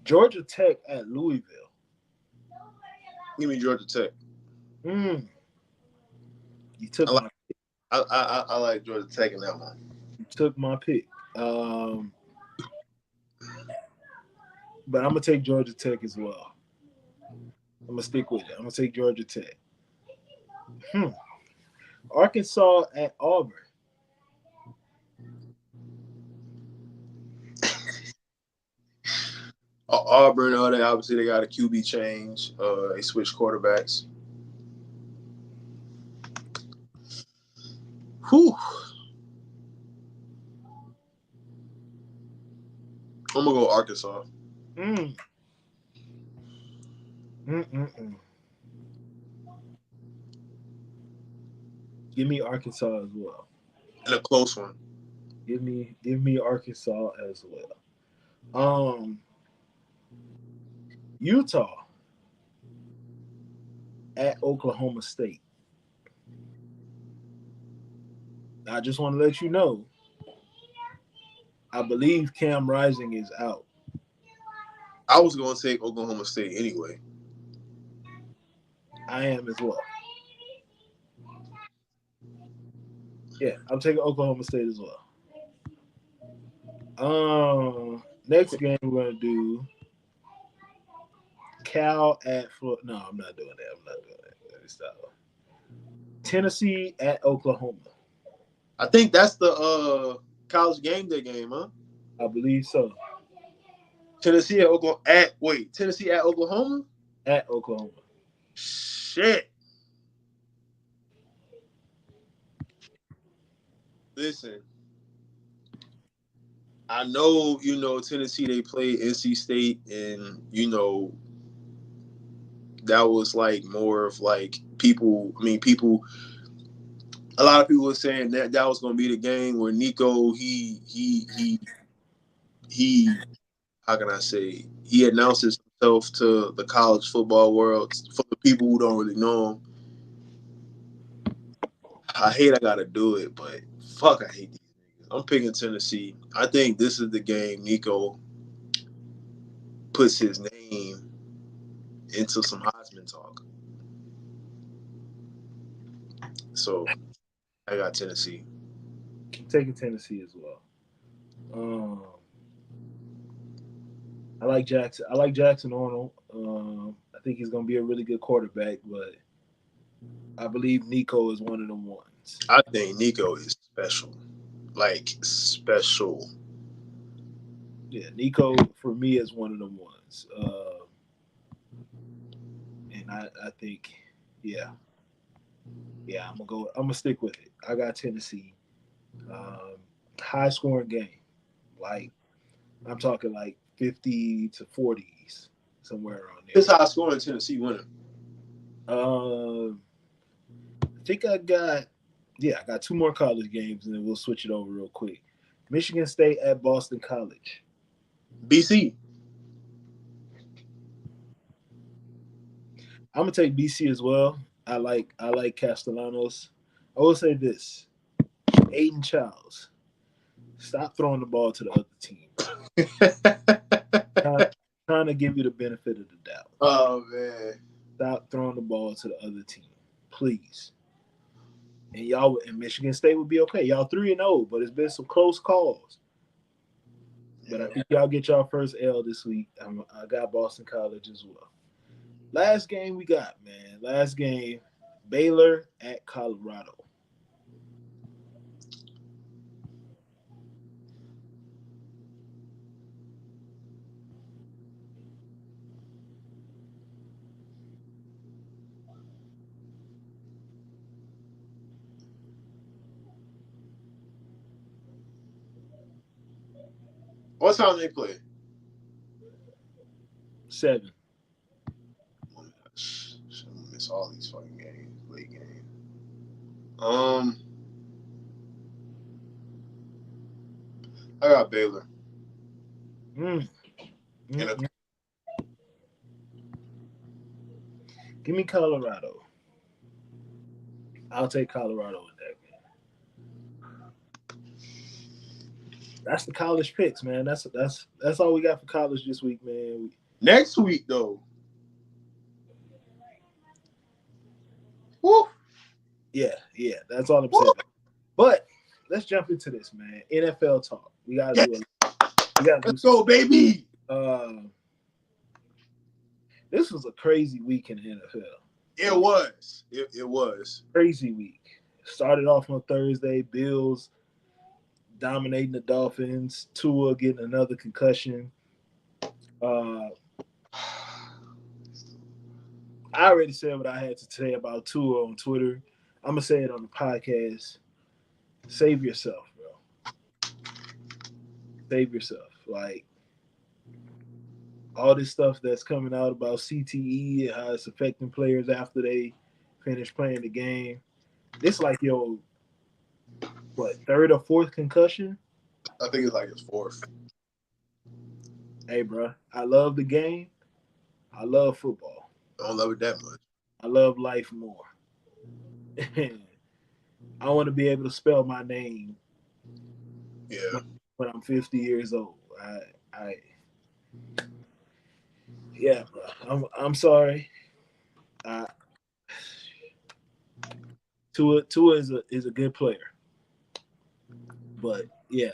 Georgia Tech at Louisville. Give me Georgia Tech. Mm, you took I like my I like Georgia Tech in that one. you took my pick. But I'm gonna take Georgia Tech as well. I'm gonna stick with it. I'm gonna take Georgia Tech. Hmm. Arkansas at Auburn. Auburn, they obviously got a QB change. They switched quarterbacks. Whew. I'm gonna go Arkansas. Mm. Mm-mm-mm. Give me Arkansas as well. And a close one. Give me Arkansas as well. Um, Utah at Oklahoma State. I just want to let you know. I believe Cam Rising is out. I was gonna take Oklahoma State anyway. I am as well. Yeah, I'm taking Oklahoma State as well. Next game we're gonna do Cal at Florida. No, I'm not doing that. I'm not doing that. Let me stop. Tennessee at Oklahoma. I think that's the college game day game, huh? I believe so. Tennessee at Oklahoma. Tennessee at Oklahoma. At Oklahoma. Shit. Listen, I know Tennessee. They played NC State, and that was like more of like people. I mean, people. A lot of people were saying that was going to be the game where Nico he how can I say, he announces himself to the college football world for the people who don't really know him. I hate I gotta do it, but fuck, I hate these niggas. I'm picking Tennessee. I think this is the game Nico puts his name into some Heisman talk. So I got Tennessee. I'm taking Tennessee as well. Um, I like Jackson. I like Jackson Arnold. I think he's going to be a really good quarterback, but I believe Nico is one of them ones. I think Nico is special. Like special. Yeah, Nico for me is one of them ones. And I think, yeah, yeah, I'm gonna go. I'm gonna stick with it. I got Tennessee. Um, High scoring game, like I'm talking like 50 to 40s, somewhere around This there. high scoring Tennessee winning. I think I got, yeah, I got two more college games, and then we'll switch it over real quick. Michigan State at Boston College. BC. I'm gonna take BC as well. I like Castellanos. I will say this: Aiden Childs, stop throwing the ball to the other team, bro. Trying, trying to give you the benefit of the doubt. Oh man. Stop throwing the ball to the other team, please. And y'all and Michigan State would be okay. Y'all 3-0, but it's been some close calls. But I Yeah. think y'all get y'all first L this week. I got Boston College as well. Last game we got, man. Last game, Baylor at Colorado. What time they play? 7. I'm gonna miss all these fucking games. Late games. Um, I got Baylor. Mm, And mm, a, mm. Give me Colorado. I'll take Colorado with that game. That's the college picks, man. That's all we got for college this week, man. next week though. Woo, Yeah, yeah. That's all I'm woo. saying. But let's jump into this, man. NFL talk. We gotta Yes, do it. We gotta do let's some. go, baby. This was a crazy week in the NFL. It was. It was. Crazy week. Started off on Thursday. Bills dominating the Dolphins. Tua getting another concussion. Uh, I already said what I had to say about Tua on Twitter. I'm gonna say it on the podcast. Save yourself, bro. Save yourself. Like all this stuff that's coming out about CTE and how it's affecting players after they finish playing the game. This like your what third or fourth concussion? I think it's like his fourth. Hey, bro, I love the game. I love football. I don't love it that much. I love life more. I want to be able to spell my name Yeah. when, when I'm 50 years old. I, yeah, bro. I'm sorry. Uh, Tua is a good player, but yeah,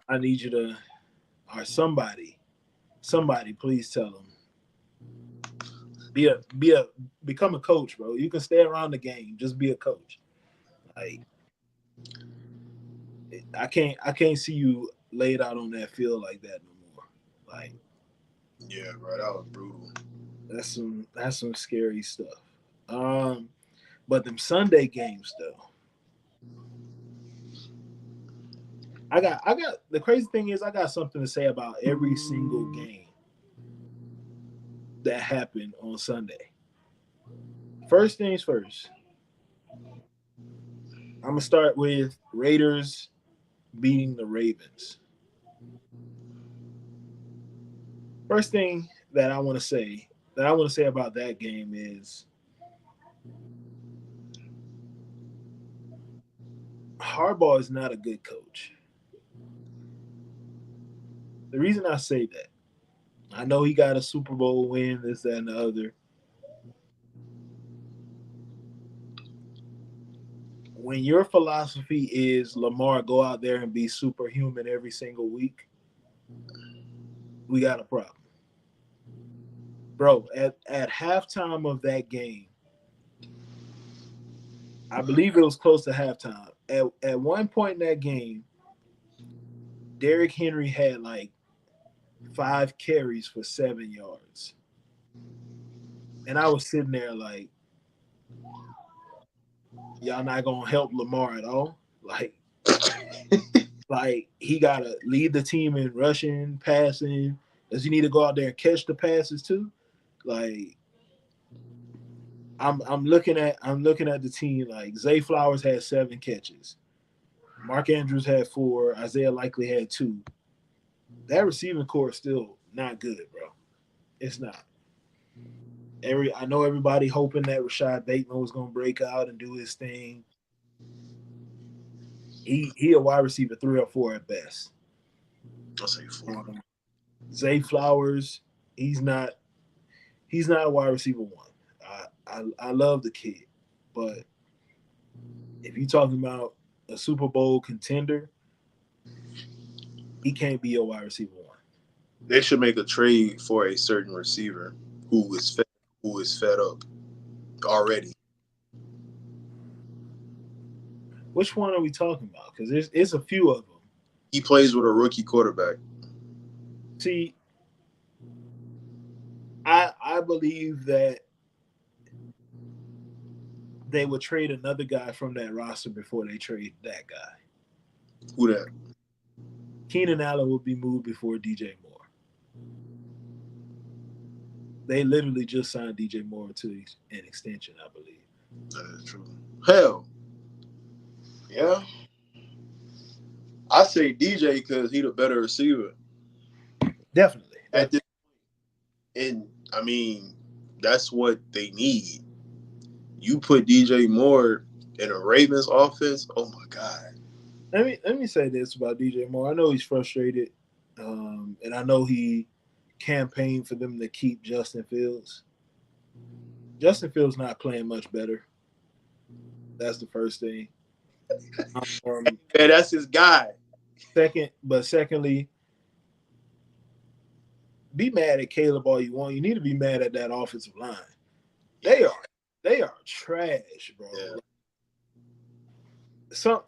I need you to or somebody please tell him be a become a coach, bro. You can stay around the game, just be a coach. Like I can't see you laid out on that field like that no more. Like Yeah, bro. That was brutal. that's some scary stuff. But them Sunday games though, I got the crazy thing is I got something to say about every single game that happened on Sunday. First things first, I'm gonna start with Raiders beating the Ravens. First thing that I want to say about that game is Harbaugh is not a good coach. The reason I say that, I know he got a Super Bowl win, this, that, and the other. When your philosophy is Lamar go out there and be superhuman every single week, we got a problem. Bro, at halftime of that game, I believe it was close to halftime. At one point in that game, Derrick Henry had like 5 carries for 7 yards. And I was sitting there like, y'all not gonna help Lamar at all. Like he gotta lead the team in rushing, passing. Does he need to go out there and catch the passes too? Like I'm looking at the team like Zay Flowers had 7 catches. Mark Andrews had 4. Isaiah Likely had 2. That receiving core is still not good, bro. It's not. I know everybody hoping that Rashad Bateman was gonna break out and do his thing. He a wide receiver 3 or 4 at best. I'll say 4. Um, Zay Flowers, he's not a wide receiver 1. I love the kid, but if you're talking about a Super Bowl contender, he can't be a wide receiver 1. They should make a trade for a certain receiver who is fed up already. Which one are we talking about? Because it's a few of them. He plays with a rookie quarterback. See, I believe that they would trade another guy from that roster before they trade that guy. Who that? Keenan Allen would be moved before DJ Moore. They literally just signed DJ Moore to an extension, I believe. That is true. Hell, yeah. I say DJ because he the better receiver Definitely. at this. And I mean, that's what they need. You put DJ Moore in a Ravens offense. Oh my god. Let me say this about DJ Moore. I know he's frustrated, and I know he campaigned for them to keep Justin Fields. Justin Fields not playing much better. That's the first thing. Man, that's his guy. Secondly, be mad at Caleb all you want. You need to be mad at that offensive line. They are trash, bro. Yeah. Some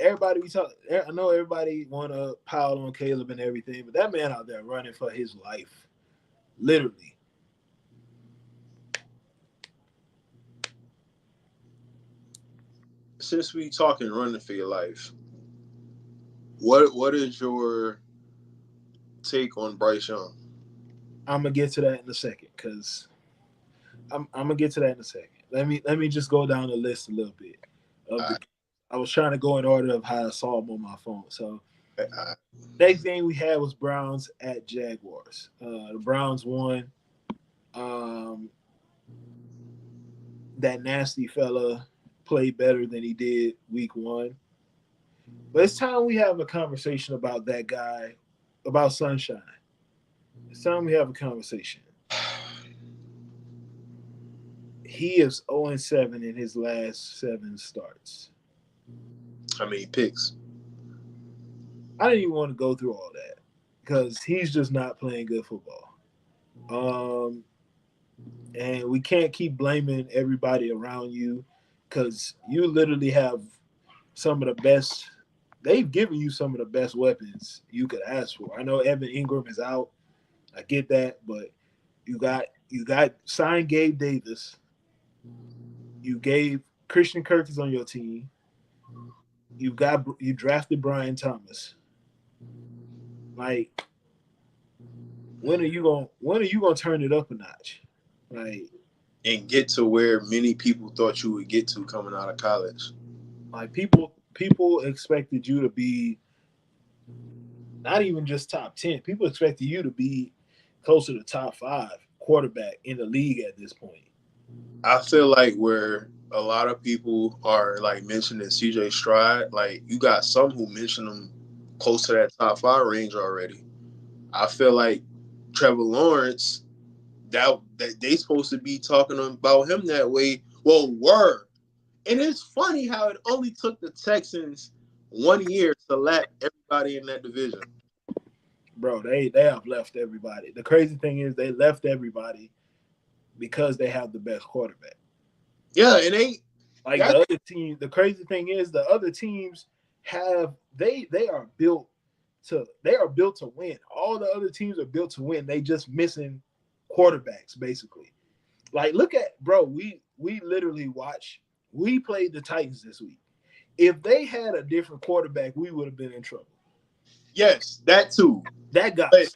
everybody we talk. I know everybody want to pile on Caleb and everything, but that man out there running for his life, literally. Since we talking running for your life, what is your take on Bryce Young? I'm gonna get to that in a second because I'm gonna get to that in a second. Let me just go down the list a little bit. I was trying to go in order of how I saw them on my phone. So next game we had was Browns at Jaguars. The Browns won. That nasty fella played better than he did week 1. But it's time we have a conversation about that guy, about Sunshine. It's time we have a conversation. He is 0-7 in his last 7 starts. How many picks? I didn't even want to go through all that because he's just not playing good football. And we can't keep blaming everybody around you because you literally have some of the best. They've given you some of the best weapons you could ask for. I know Evan Ingram is out. I get that, but you got signed Gabe Davis. You gave Christian Kirk is on your team. You drafted Brian Thomas. Like, when are you gonna turn it up a notch? Like, And get to where many people thought you would get to coming out of college. like people expected you to be not even just top 10. People expected you to be closer to top 5 quarterback in the league at this point. I feel like where a lot of people are like mentioning CJ Stroud. Like you got some who mention him close to that top 5 range already. I feel like Trevor Lawrence, that they supposed to be talking about him that way. Well, were. And it's funny how it only took the Texans 1 year to lap everybody in that division. Bro, they have left everybody. The crazy thing is they left everybody because they have the best quarterback. Yeah, and they Like got the other team, the crazy thing is the other teams have they are built to win. All the other teams are built to win. They just missing quarterbacks basically. Like look at bro, we literally we played the Titans this week. If they had a different quarterback, we would have been in trouble. yes, that too. That got But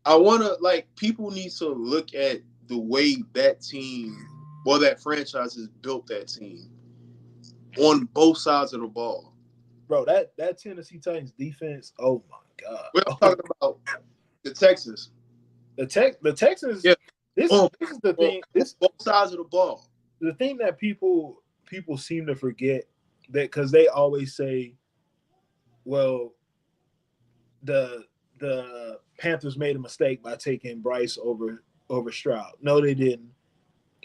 I want to like people need to look at the way that team, well, that franchise has built that team on both sides of the ball. bro, that Tennessee Titans defense, oh my god. We're talking about the Texans. The Texans, Yeah, this on, this is the on thing. This both sides of the ball. the thing that people seem to forget that because they always say, well, the Panthers made a mistake by taking Bryce over Stroud. No, they didn't.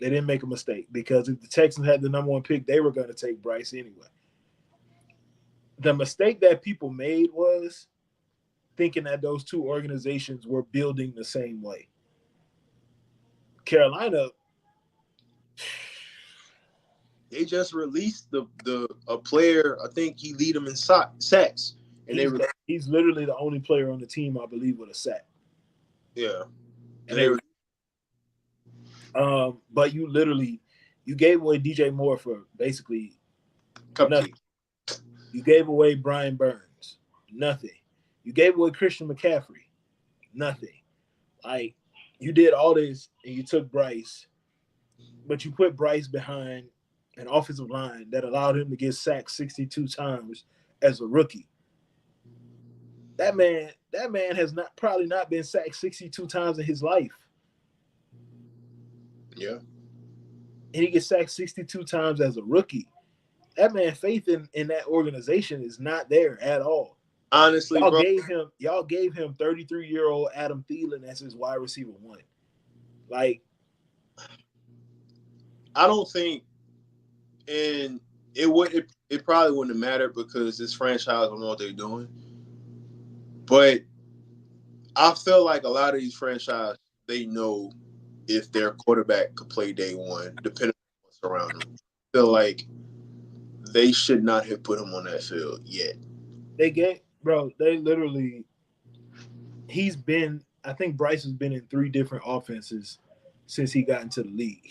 They didn't make a mistake because if the Texans had the number 1 pick, they were going to take Bryce anyway. The mistake that people made was thinking that those two organizations were building the same way. Carolina, They just released a player. I think he lead them in sacks, and he's literally the only player on the team I believe with a sack. Yeah, and they but you gave away DJ Moore for basically nothing. You gave away Brian Burns, nothing. You gave away Christian McCaffrey, nothing. Like you did all this and you took Bryce, but you put Bryce behind an offensive line that allowed him to get sacked 62 times as a rookie. That man has probably not been sacked 62 times in his life. Yeah. And he gets sacked 62 times as a rookie. That man, faith in that organization is not there at all. Honestly, y'all bro, gave him 33-year-old Adam Thielen as his wide receiver 1. Like, I don't think, and it probably wouldn't have mattered because this franchise don't know what they're doing. But I feel like a lot of these franchises, they know if their quarterback could play day one, depending on what's around them. I feel like they should not have put him on that field yet. They literally, I think Bryce has been in 3 different offenses since he got into the league.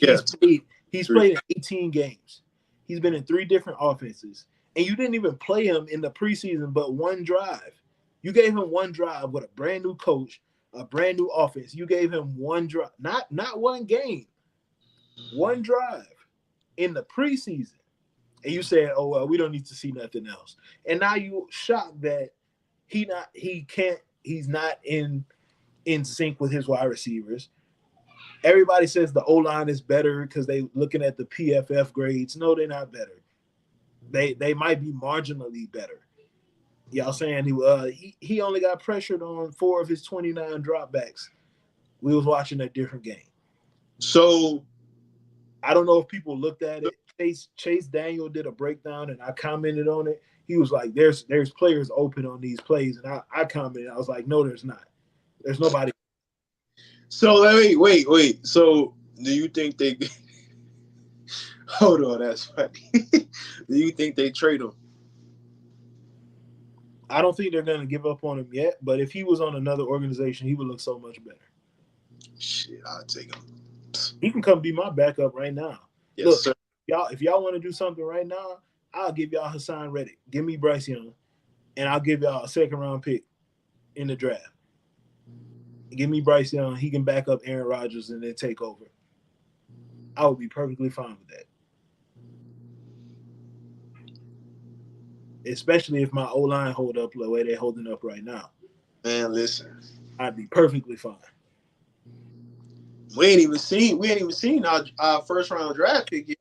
He's played in 18 games. He's been in 3 different offenses. And you didn't even play him in the preseason but 1 drive. You gave him 1 drive with a brand new coach, a brand new offense. You gave him 1 drive, not 1 game, 1 drive in the preseason. And you said, "Oh well, we don't need to see nothing else." And now you shocked that he's not in sync with his wide receivers. Everybody says the O-line is better because they looking at the PFF grades. No, they're not better. They might be marginally better. Y'all saying he only got pressured on 4 of his 29 dropbacks. We was watching a different game. So I don't know if people looked at it. Chase Daniel did a breakdown and I commented on it. He was like, there's players open on these plays. And I commented. I was like, no, there's not. There's nobody. So wait. So do you think they hold on, that's funny. Do you think they trade him? I don't think they're going to give up on him yet, but if he was on another organization, he would look so much better. Shit, I'll take him. He can come be my backup right now. Yes, look, sir. If y'all want to do something right now, I'll give y'all Hassan Reddick. Give me Bryce Young, and I'll give y'all a 2nd-round pick in the draft. Give me Bryce Young. He can back up Aaron Rodgers and then take over. I would be perfectly fine with that. Especially if my O-line hold up the way they're holding up right now. Man, listen. I'd be perfectly fine. We ain't even seen our 1st-round draft pick yet.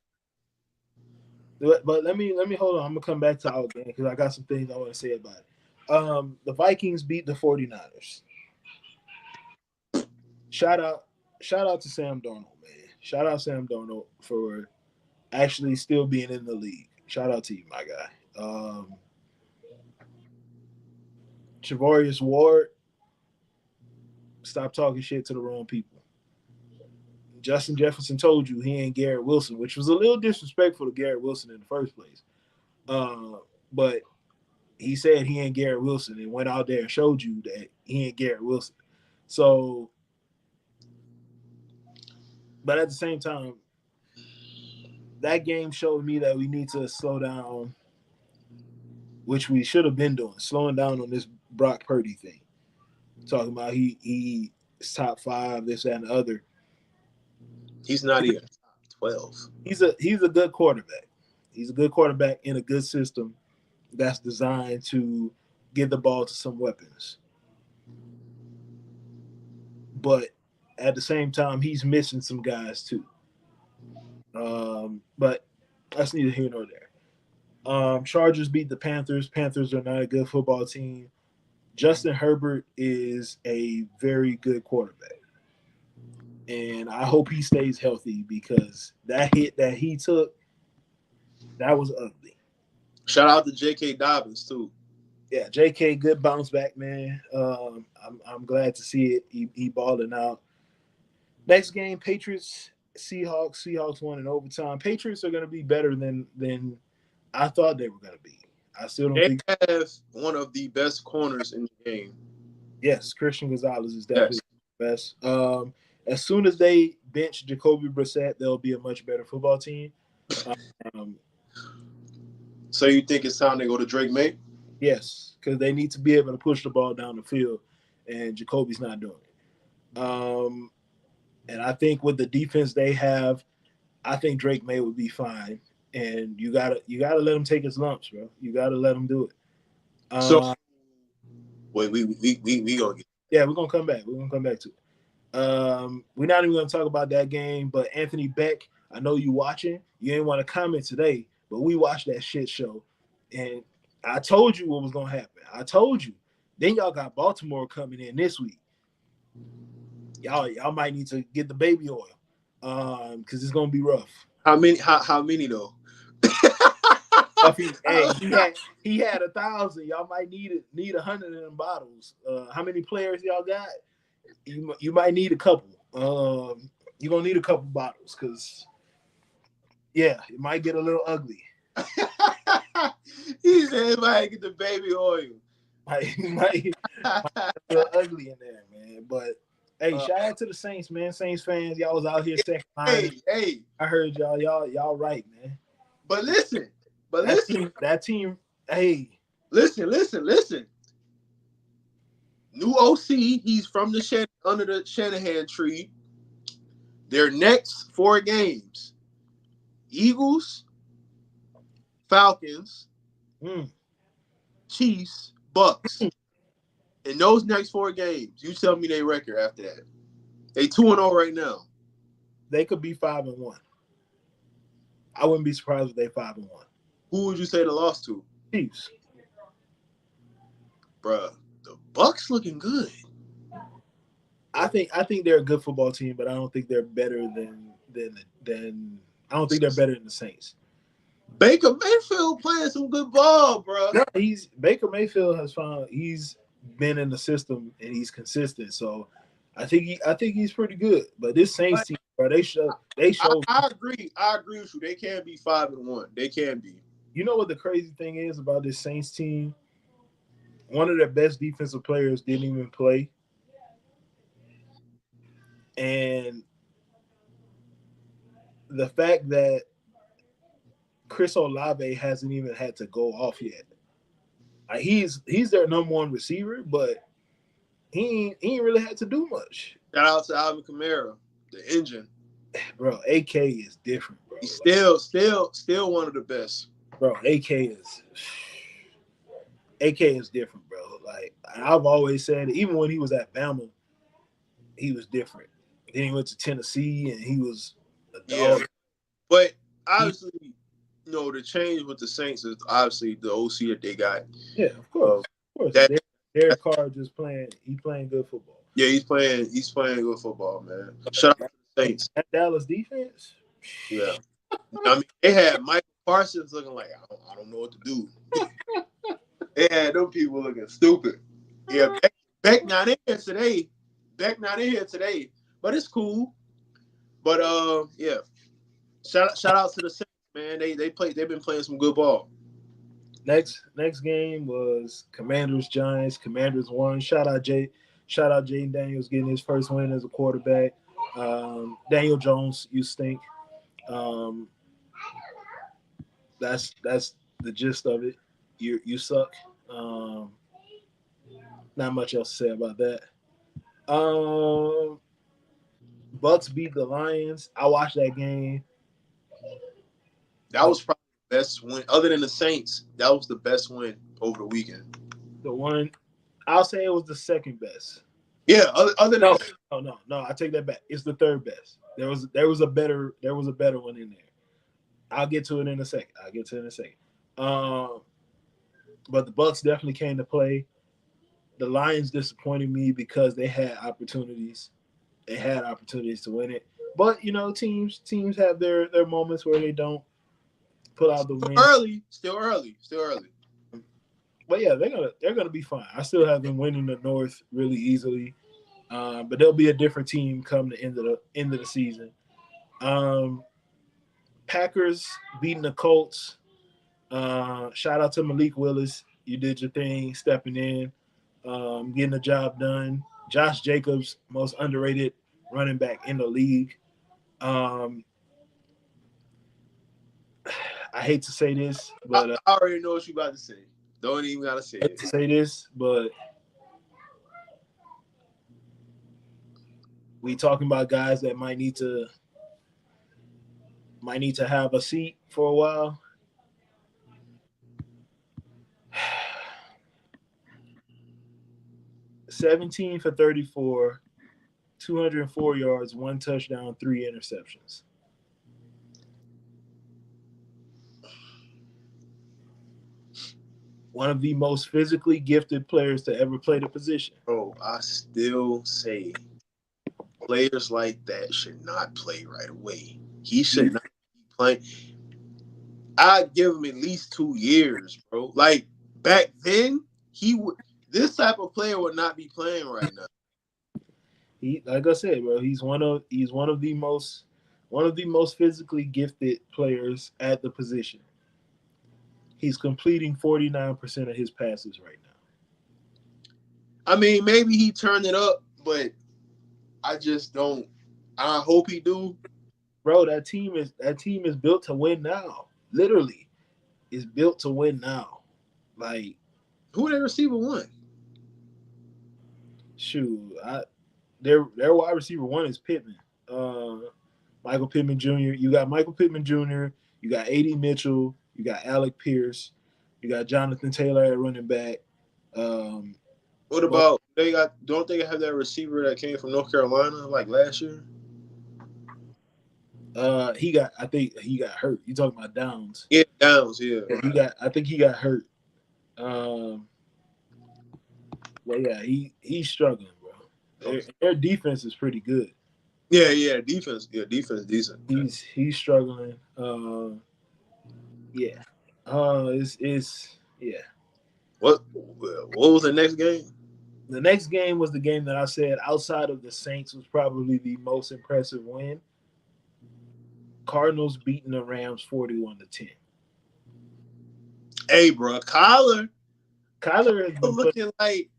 But let me hold on. I'm gonna come back to our game because I got some things I want to say about it. The Vikings beat the 49ers. Shout out, shout out to Sam Darnold, man. Shout out Sam Darnold for actually still being in the league. Shout out to you, my guy. Javarius Ward, stop talking shit to the wrong people. Justin Jefferson told you he ain't Garrett Wilson, which was a little disrespectful to Garrett Wilson in the first place. But he said he ain't Garrett Wilson and went out there and showed you that he ain't Garrett Wilson. So, but at the same time, that game showed me that we need to slow down, which we should have been doing, slowing down on this Brock Purdy thing. Talking about he's top five, this, that, and the other. He's not even top 12. He's a good quarterback. He's a good quarterback in a good system that's designed to get the ball to some weapons. But at the same time, he's missing some guys too. But that's neither here nor there. Chargers beat the Panthers. Panthers are not a good football team. Justin Herbert is a very good quarterback. And I hope he stays healthy because that hit that he took, that was ugly. Shout out to J.K. Dobbins too. Yeah, J.K. good bounce back, man. I'm glad to see it. He balling out. Next game, Patriots Seahawks. Seahawks won in overtime. Patriots are going to be better than I thought they were going to be. I still don't They think. have one of the best corners in the game. Yes, Christian Gonzalez is definitely Yes. the best. As soon as they bench Jacoby Brissett, they'll be a much better football team. Um, So you think it's time to go to Drake May? yes, because they need to be able to push the ball down the field, and Jacoby's not doing it. And I think with the defense they have, I think Drake May would be fine. And you gotta let him take his lumps, bro. You gotta let him do it. So Uh, wait, we gonna get yeah, we're gonna come back. We're gonna come back to it. We're not even gonna talk about that game, but Anthony Beck, I know you watching. You ain't want to comment today, but we watched that shit show, and I told you what was gonna happen. I told you. Then y'all got Baltimore coming in this week. Y'all might need to get the baby oil, because it's gonna be rough. how many though? Hey, he had 1,000. Y'all might need 100 of them bottles. How many players y'all got? You might need a couple. You're gonna need a couple bottles because yeah, it might get a little ugly. He said might get the baby oil. Might get a little ugly in there, man. But hey, shout out to the Saints, man. Saints fans, y'all was out here second line. Hey. I heard y'all right, man. But listen. That team, hey. Listen. New OC, he's from under the Shanahan tree. Their next 4 games: Eagles, Falcons, Chiefs, Bucks. In those next 4 games, you tell me their record after that. They 2-0 right now. They could be 5-1. I wouldn't be surprised if they 5-1. Who would you say they lost to? Chiefs. Bruh, the Bucks looking good. I think they're a good football team, but I don't think they're better than I don't think they're better than the Saints. Baker Mayfield playing some good ball, bro. No, Baker Mayfield has found he's been in the system and he's consistent. So I think he's pretty good. But this Saints team, bro, they show. I agree with you. They can be 5-1. They can be. You know what the crazy thing is about this Saints team? One of their best defensive players didn't even play. And the fact that Chris Olave hasn't even had to go off yet. He's their number one receiver, but he ain't really had to do much. Shout out to Alvin Kamara, the engine. Bro, AK is different, bro. He's still one of the best. Bro, AK is different, bro. Like I've always said, even when he was at Bama, he was different. Then he went to Tennessee and he was a dog. Yeah. But obviously, No, the change with the Saints is obviously the OC that they got. Yeah, of Uh, course, of course. that Derek Carr just playing. He playing good football. yeah, he's playing good football, man. Shout out to the Saints. That Dallas defense. Yeah, I mean they had Michael Parsons looking like I don't know what to do. They had them people looking stupid. Yeah, Beck not in here today. Beck not in here today, but it's cool. But yeah, shout out to the Saints, man. They've been playing some good ball. Next game was Commanders Giants. Commanders won. Shout out Jaden Daniels getting his first win as a quarterback. Daniel Jones, you stink. Um, that's the gist of it. You suck. Um, Not much else to say about that. Um, Bucks beat the Lions. I watched that game. That was probably the best win, other than the Saints. That was the best win over the weekend. The one I'll say it was the second best. Yeah, other than No, the, no. I take that back. It's the third best. There was a better one in there. I'll get to it in a second. Um, but the Bucks definitely came to play. The Lions disappointed me because They had opportunities to win it. But teams have their moments where they don't pull out the win. still early. But yeah, they're gonna be fine. I still have them winning the North really easily. But they'll be a different team come the end of the season. Um, Packers beating the Colts. Shout out to Malik Willis. You did your thing, stepping in, getting the job done. Josh Jacobs, most underrated running back in the league. Um, I hate to say this, I, but I already know what you about to say. Don't even gotta say it. we talking about guys that might need to have a seat for a while. 17 for 34, 204 yards, one touchdown, three interceptions. One of the most physically gifted players to ever play the position. Bro, I still say players like that should not play right away. He should not be playing. I'd give him at least 2 years, bro. Like back then, he would. This type of player would not be playing right now. Like I said, bro, he's one of the most physically gifted players at the position. He's completing 49% of his passes right now. I mean, maybe he turned it up, but I just don't. I hope he do. Bro, that team is built to win now. Literally, is built to win now. Like, Who their receiver won? shoot, their wide receiver one is Pittman. Uh, Michael Pittman Jr. You got Michael Pittman Jr. You got A.D. Mitchell. You got Alec Pierce. You got Jonathan Taylor at running back. Um, What but about they got? Don't they have that receiver that came from North Carolina like last year? I think he got hurt. You talking about Downs? Yeah, Downs. Yeah. Yeah, I think he got hurt. Um, but yeah, he's struggling, bro. Okay. Their defense is pretty good. Yeah. Defense. Yeah, defense decent. He's struggling. Yeah. It's yeah. What was the next game? The next game was the game that I said outside of the Saints was probably the most impressive win. Cardinals beating the Rams 41-10. Hey, bro, Kyler Kyler has been playing. looking like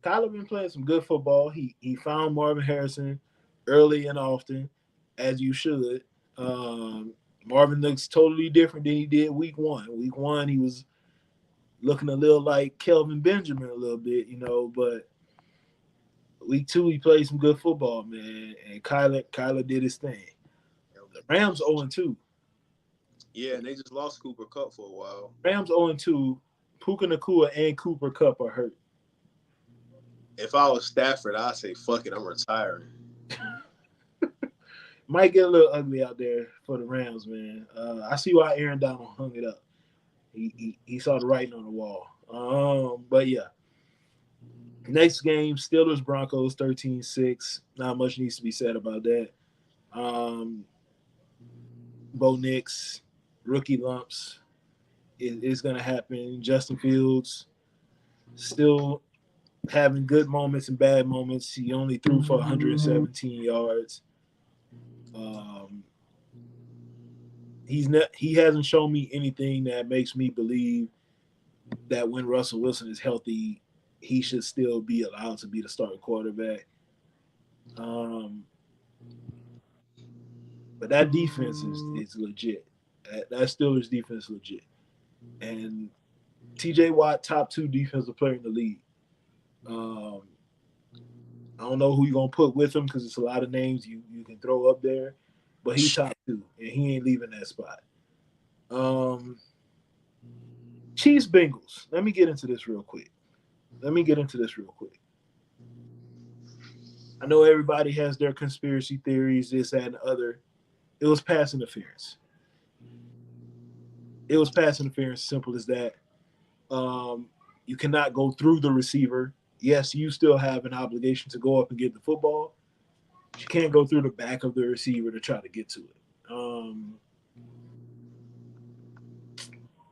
Kyler been playing some good football. He found Marvin Harrison early and often, as you should. Marvin looks totally different than he did week one. Week one, he was looking a little like Kelvin Benjamin a little bit, but week two, he played some good football, man. And Kyler did his thing. The Rams 0-2. yeah, and they just lost Cooper Cup for a while. Rams 0-2. Puka Nakua and Cooper Cup are hurt. If I was Stafford, I'd say fuck it, I'm retiring. might get a little ugly out there for the Rams, man. I see why Aaron Donald hung it up. He saw the writing on the wall. But yeah, next game, Steelers Broncos 13-6. Not much needs to be said about that. Um, Bo Nix, rookie lumps is going to happen. Justin Fields still having good moments and bad moments. He only threw for 117 yards. Um, he hasn't shown me anything that makes me believe that when Russell Wilson is healthy, he should still be allowed to be the starting quarterback. Um, but that defense is legit. That Steelers defense is legit. And TJ Watt, top 2 defensive player in the league. Um, I don't know who you're gonna put with him because it's a lot of names you can throw up there, but he top 2 and he ain't leaving that spot. Um, Chiefs Bengals. Let me get into this real quick. I know everybody has their conspiracy theories, this, that, and the other. It was pass interference. Simple as that. You cannot go through the receiver. Yes, you still have an obligation to go up and get the football. But you can't go through the back of the receiver to try to get to it.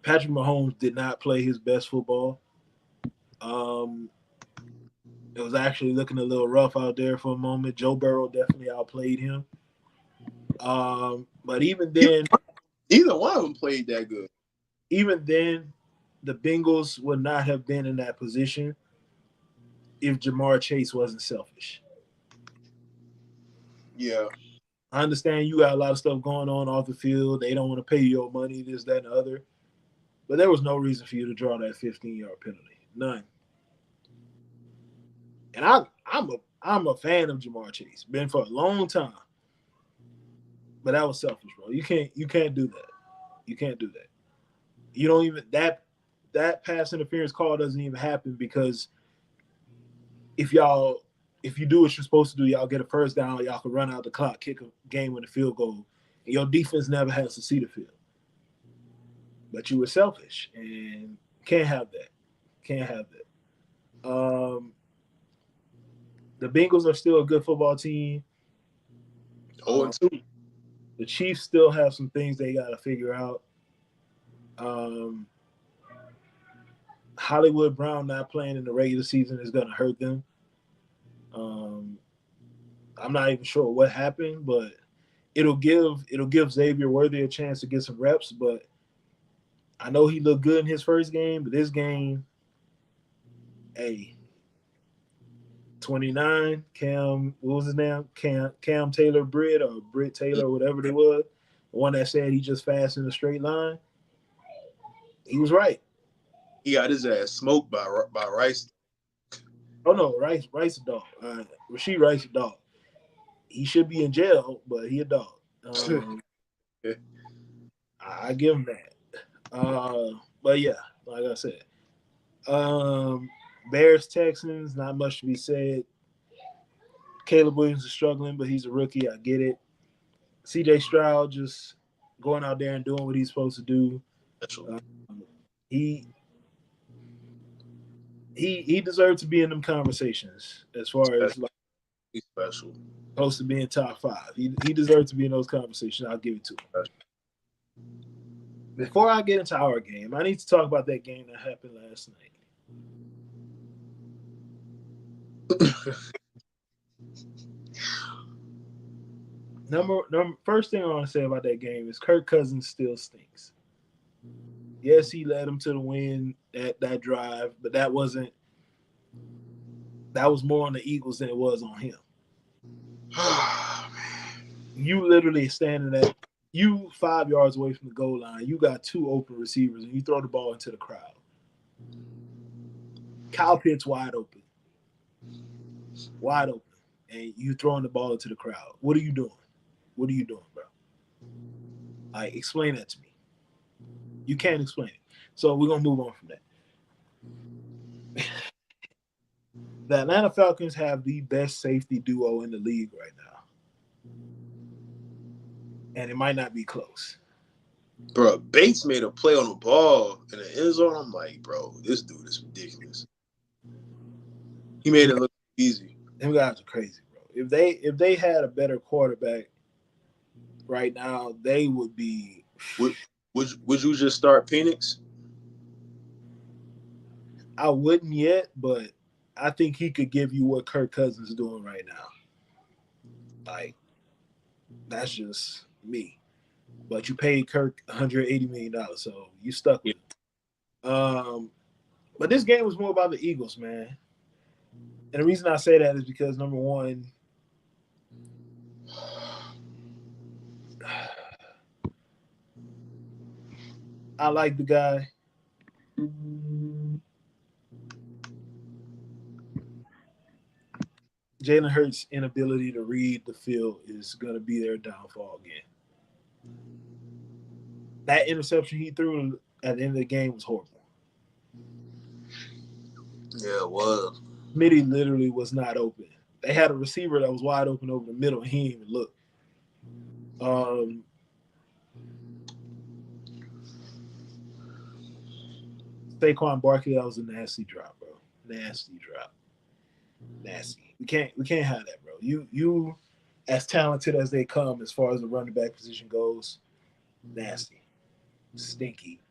Patrick Mahomes did not play his best football. It was actually looking a little rough out there for a moment. Joe Burrow definitely outplayed him. But Either one of them played that good. even then, the Bengals would not have been in that position if Jamar Chase wasn't selfish. Yeah. I understand you got a lot of stuff going on off the field. They don't want to pay you your money, this, that, and the other. But there was no reason for you to draw that 15-yard penalty. None. And I'm a fan of Jamar Chase. Been for a long time. But that was selfish, bro. You can't do that. You can't do that. You don't even that pass interference call doesn't even happen because if you do what you're supposed to do, y'all get a first down, y'all can run out the clock, kick a game with a field goal, and your defense never has to see the field. But you were selfish and can't have that. Can't have that. The Bengals are still a good football team. 0-2. The Chiefs still have some things they got to figure out. Hollywood Brown not playing in the regular season is going to hurt them. I'm not even sure what happened, but it'll give Xavier Worthy a chance to get some reps. But I know he looked good in his first game, but this game, hey, 29, Cam, what was his name? Cam Taylor Britt or Britt Taylor, whatever it was, the one that said he just fast in a straight line. He was right. He got his ass smoked by Rice. Oh no, Rice a dog. Rasheed Rice a dog. He should be in jail, but he a dog. I give him that. But yeah, like I said, Bears Texans, not much to be said. Caleb Williams is struggling, but he's a rookie. I get it. CJ Stroud just going out there and doing what he's supposed to do. He deserved to be in them conversations as far as like he's special. Supposed to be in top 5. He deserves to be in those conversations. I'll give it to him. Before I get into our game, I need to talk about that game that happened last night. First thing I want to say about that game is Kirk Cousins still stinks. Yes, he led him to the win that drive, but that was more on the Eagles than it was on him. You literally standing at 5 yards away from the goal line. You got 2 open receivers, and you throw the ball into the crowd. Kyle Pitts wide open, and you throwing the ball into the crowd. What are you doing? What are you doing, bro? Like, explain that to me. You can't explain it. So we're gonna move on from that. The Atlanta Falcons have the best safety duo in the league right now. and it might not be close. Bro, Bates made a play on the ball in the end zone. I'm like, bro, this dude is ridiculous. He made Them, it look easy. them guys are crazy, bro. If they had a better quarterback right now, they would be. Would would you just start Penix? I wouldn't yet, but I think he could give you what Kirk Cousins is doing right now. Like that's just me. But you paid Kirk $180 million, so you stuck Yeah. with it. But this game was more about the Eagles, man. And the reason I say that is because number one, I like the guy. Jalen Hurts' inability to read the field is going to be their downfall again. That interception he threw at the end of the game was horrible. Yeah, it was. Smitty literally was not open. They had a receiver that was wide open over the middle, and he didn't even look. Um, Saquon Barkley, that was a nasty drop, bro. Nasty drop. Nasty. We can't have that, bro. You as talented as they come as far as the running back position goes, nasty. Stinky.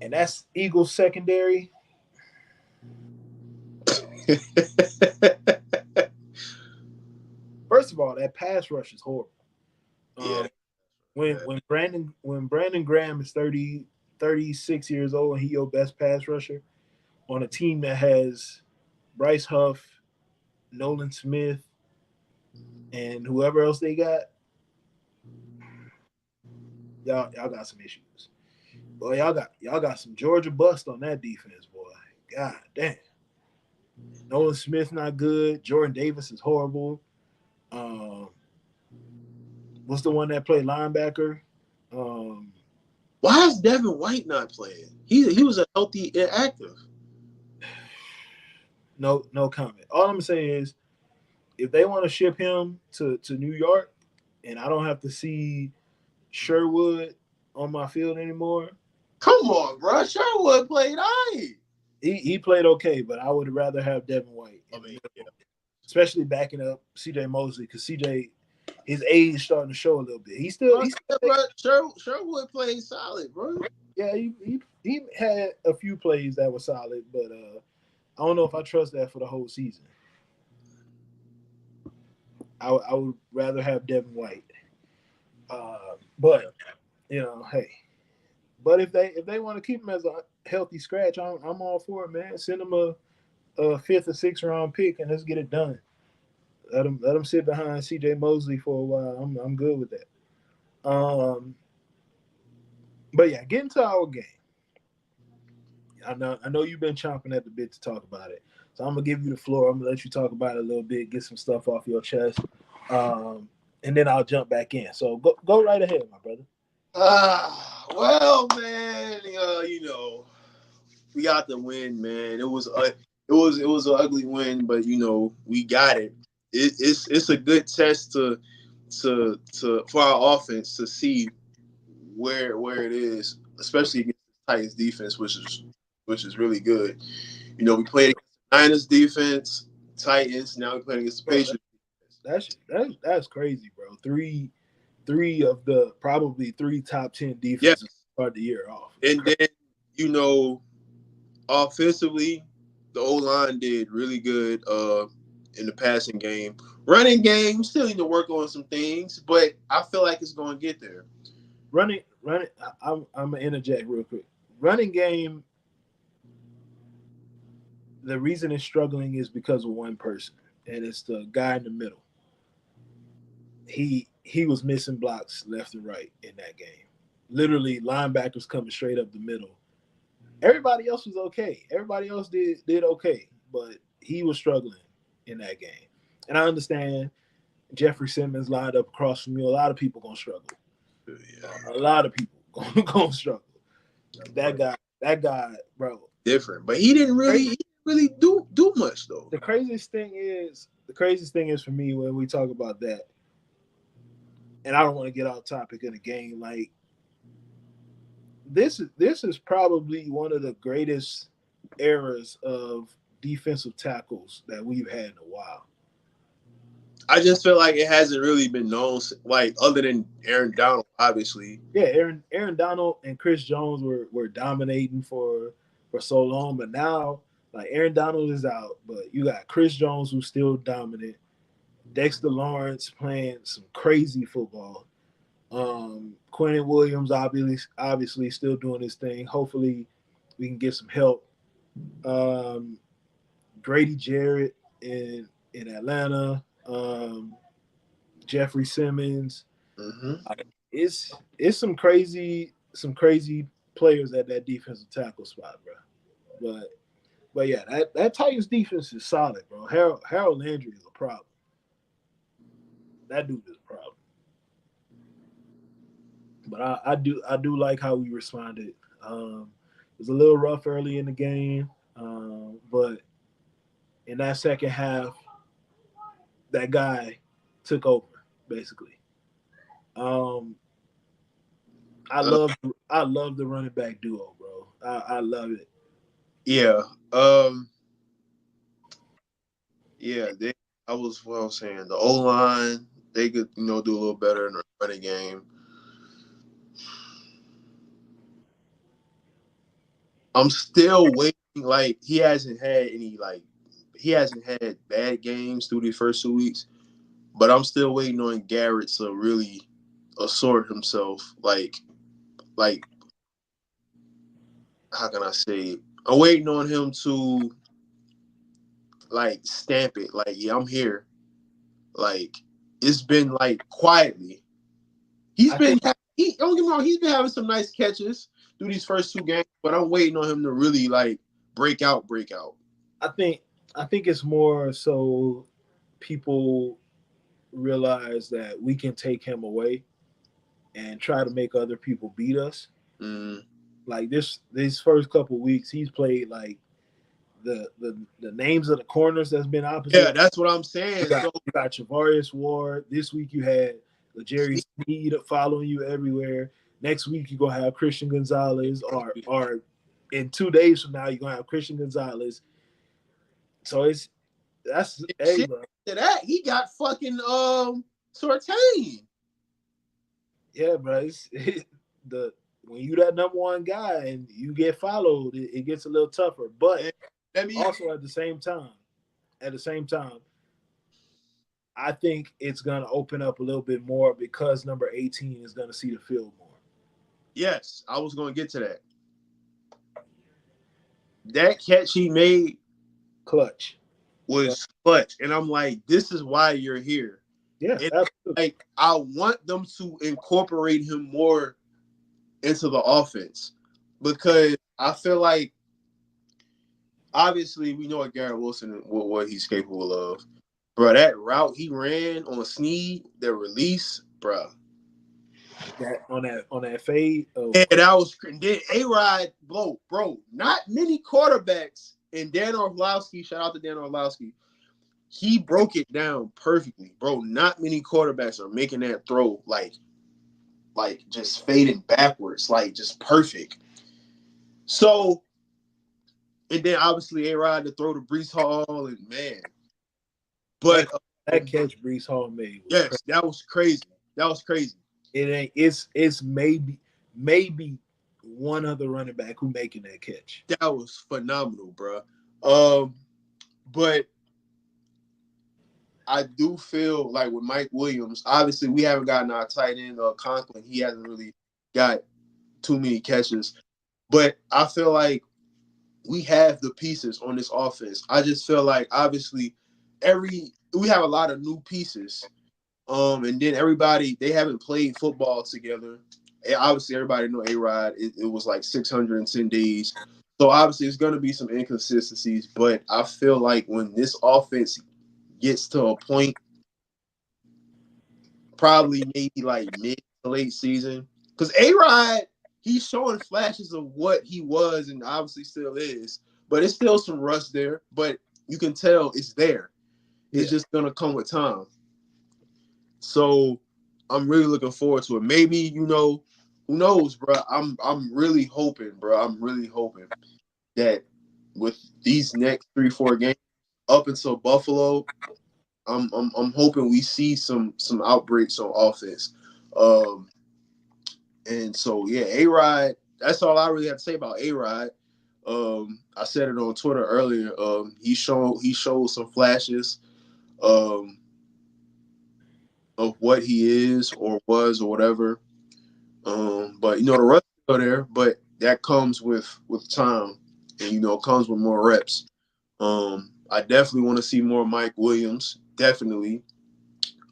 And that's Eagles secondary. First of all, that pass rush is horrible. Yeah. When Brandon Graham is 36 years old and he your best pass rusher on a team that has Bryce Huff, Nolan Smith, and whoever else they got, y'all got some issues. Boy, y'all got some Georgia bust on that defense, boy. God damn. Nolan Smith not good. Jordan Davis is horrible. Um, what's the one that played linebacker? Um, Why is Devin White not playing? He was a healthy and active. no comment. All I'm saying is, if they want to ship him to New York, and I don't have to see Sherwood on my field anymore, Come on, bro. Sherwood played aight. he played okay, but I would rather have Devin White. I mean, yeah. Especially backing up C.J. Mosley, because C.J. his age starting to show a little bit. Sherwood played solid, bro. Yeah, he had a few plays that were solid, but I don't know if I trust that for the whole season. I would rather have Devin White, but hey. But if they want to keep him as a healthy scratch, I'm all for it, man. Send him a fifth or sixth round pick and let's get it done. Let him sit behind C.J. Mosley for a while. I'm good with that. But yeah, get into our game. I know you've been chomping at the bit to talk about it, so I'm gonna give you the floor. I'm gonna let you talk about it a little bit, get some stuff off your chest, and then I'll jump back in. So go right ahead, my brother. Well, man, we got the win, man. It was an ugly win, but we got it. It's a good test to for our offense to see where it is, especially against the Titans defense, which is really good. We played against the Niners defense, Titans. Now we playing against the Bro, Patriots. that's crazy, bro. Three of the probably three top 10 Yeah, defenses start the year off. and then offensively, the O line did really good in the passing game. Running game still need to work on some things, but I feel like it's going to get there. Running. I'm gonna interject real quick. Running game. The reason it's struggling is because of one person, and it's the guy in the middle. He was missing blocks left and right in that game. Literally, linebackers coming straight up the middle. Everybody else was okay. Everybody else did okay, but he was struggling in that game. And I understand Jeffrey Simmons lined up across from you. A lot of people gonna struggle. Yeah. A lot of people gonna struggle. That guy, bro. Different, but he didn't really do much though. The craziest thing is for me when we talk about that. and I don't want to get off topic of the game. Like this is probably one of the greatest eras of defensive tackles that we've had in a while. I just feel like it hasn't really been known, like other than Aaron Donald, obviously. Yeah, Aaron Donald and Chris Jones were dominating for so long, but now like Aaron Donald is out, but you got Chris Jones who's still dominant. Dexter Lawrence playing some crazy football. Quentin Williams obviously still doing his thing. Hopefully, we can get some help. Um, Grady Jarrett in Atlanta. Jeffrey Simmons. Mm-hmm. It's some crazy players at that defensive tackle spot, bro. But yeah, that Titans defense is solid, bro. Harold Landry is a problem. That dude is a problem. But I do like how we responded. It was a little rough early in the game, but in that second half, that guy took over basically. Um, Uh, I love the running back duo, bro. I love it. yeah. Um. Yeah. I was what I was saying. The O line, they could do a little better in the running game. I'm still waiting. Like he hasn't had bad games through the first 2 weeks, but I'm still waiting on Garrett to really assort himself. Like how can I say it? I'm waiting on him to like stamp it. Like yeah, I'm here. Like it's been like quietly. He's I been think he don't get me wrong. He's been having some nice catches through these first 2 games, but I'm waiting on him to really like break out. Break out. I think I think it's more so people realize that we can take him away and try to make other people beat us. Mm. Like this these first couple weeks, he's played like the names of the corners that's been Yeah, opposite. that's what I'm You saying. got So you got Javarius Ward. This week you had Jerry Sneed following you everywhere. Next week you're gonna have Christian Gonzalez, or in 2 days from now you're gonna have Christian Gonzalez. So that's hey shit bro. to that, he got fucking Sortain. Yeah, bro. The when you that number one guy and you get followed, it gets a little tougher. But And let me also at the same time, I think it's gonna open up a little bit more because number 18 is gonna see the field more. yes, I was gonna get to that. That catch he made Clutch. was clutch. And I'm like, this is why you're here. Yeah, And absolutely. like I want them to incorporate him more into the offense because I feel like obviously we know what Garrett Wilson what he's capable of. Bro, that route he ran on Snead, the release, bro. That on that fade. Oh And my. that was then A-Rod, bro. Not many quarterbacks. And Dan Orlovsky, shout out to Dan Orlovsky. He broke it down perfectly, bro. Not many quarterbacks are making that throw like just fading backwards, like just perfect. So, and then obviously A-Rod to throw to Brees Hall, and man, That but that catch Brees Hall made was crazy. yes, that was crazy. That was crazy. It ain't. It's maybe one other running back who making that catch. That was phenomenal, bro. Um, but I do feel like with Mike Williams, obviously we haven't gotten our tight end Conklin. He hasn't really got too many catches, but I feel like we have the pieces on this offense. I just feel like obviously we have a lot of new pieces. And then everybody they haven't played football together. And obviously everybody know A-Rod. It was like 610 days. So obviously it's gonna be some inconsistencies, but I feel like when this offense gets to a point, probably maybe like mid to late season, because A-Rod, he's showing flashes of what he was and obviously still is, but it's still some rust there. But you can tell it's there. It's Yeah, just gonna come with time. So I'm really looking forward to it. Maybe, who knows, bro? I'm really hoping, bro. I'm really hoping that with these next 3-4 games up until Buffalo, I'm hoping we see some outbreaks on offense. Um, and so yeah, A Rod. That's all I really have to say about A Rod. I said it on Twitter earlier. He showed some flashes um, of what he is or was or whatever. But the rest is still there, but that comes with time, and comes with more reps. I definitely want to see more Mike Williams. Definitely.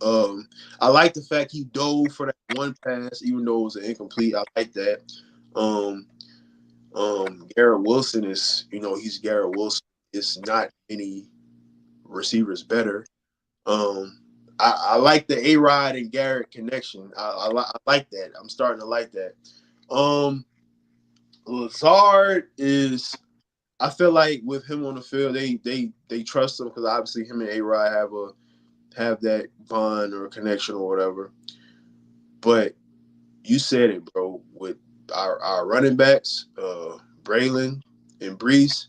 Um, I like the fact he dove for that one pass, even though it was an incomplete. I like that. Um, Garrett Wilson he's Garrett Wilson. It's not any receivers better. Um, I like the A Rod and Garrett connection. I like that. I'm starting to like that. Um, Lazard is. I feel like with him on the field, they trust him because obviously him and A Rod have that bond or connection or whatever. But you said it, bro. With our running backs, Braylon and Brees.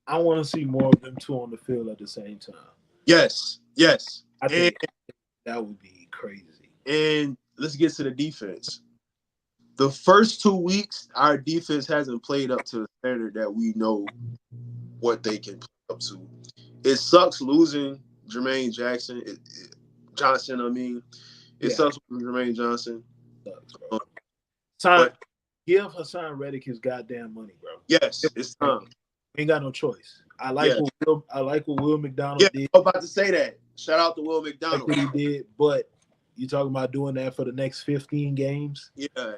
I want to see more of them two on the field at the same time. Yes, yes, I and think that would be crazy. and let's get to the defense. The first 2 weeks, our defense hasn't played up to the standard that we know what they can play up to. It sucks losing Jermaine Johnson. I mean, it Yeah, sucks with Jermaine Johnson. sucks, bro. Um, Sign, but give Hassan Reddick his goddamn money, bro. yes, it's time. Ain't got no choice. Yeah, I like what Will yeah. McDonald did. I was about to say that. Shout out to Will I like McDonald. what he did, but you talking about doing that for the next 15 games? Yeah, yeah.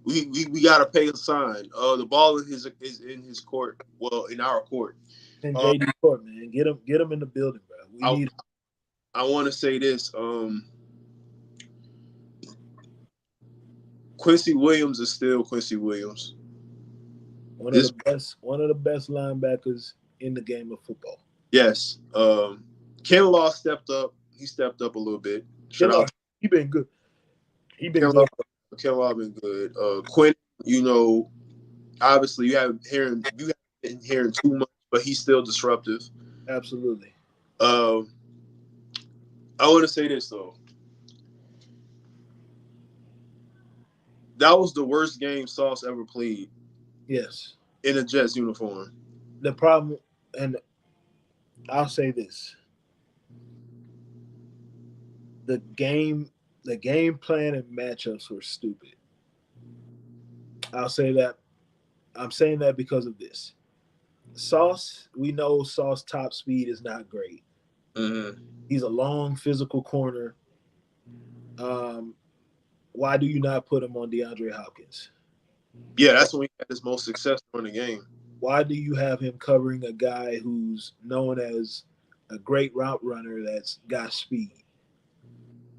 We gotta pay a sign. The ball is in his court. Well, in our court. And Uh, JD Court, man, get him in the building, bro. We I need I want to say this. Quincy Williams is still Quincy Williams. This one of the best linebackers in the game of football. yes. Kinlaw stepped up. He stepped up a little bit. Shout Kinlaw, out to he been good. He been Kinlaw. good. Kinlaw been good. Quinn, obviously you haven't been hearing too much, but he's still disruptive. Absolutely. Um, I want to say this though. That was the worst game Sauce ever played Yes. in a Jets uniform. The problem, and I'll say this: the game, the game plan and matchups were stupid. I'll say that. I'm saying that because of this. Sauce, we know Sauce top speed is not great. Mm-hmm. He's a long physical corner. Um, why do you not put him on DeAndre Hopkins? Yeah, that's when we had his most success during the game. Why do you have him covering a guy who's known as a great route runner that's got speed?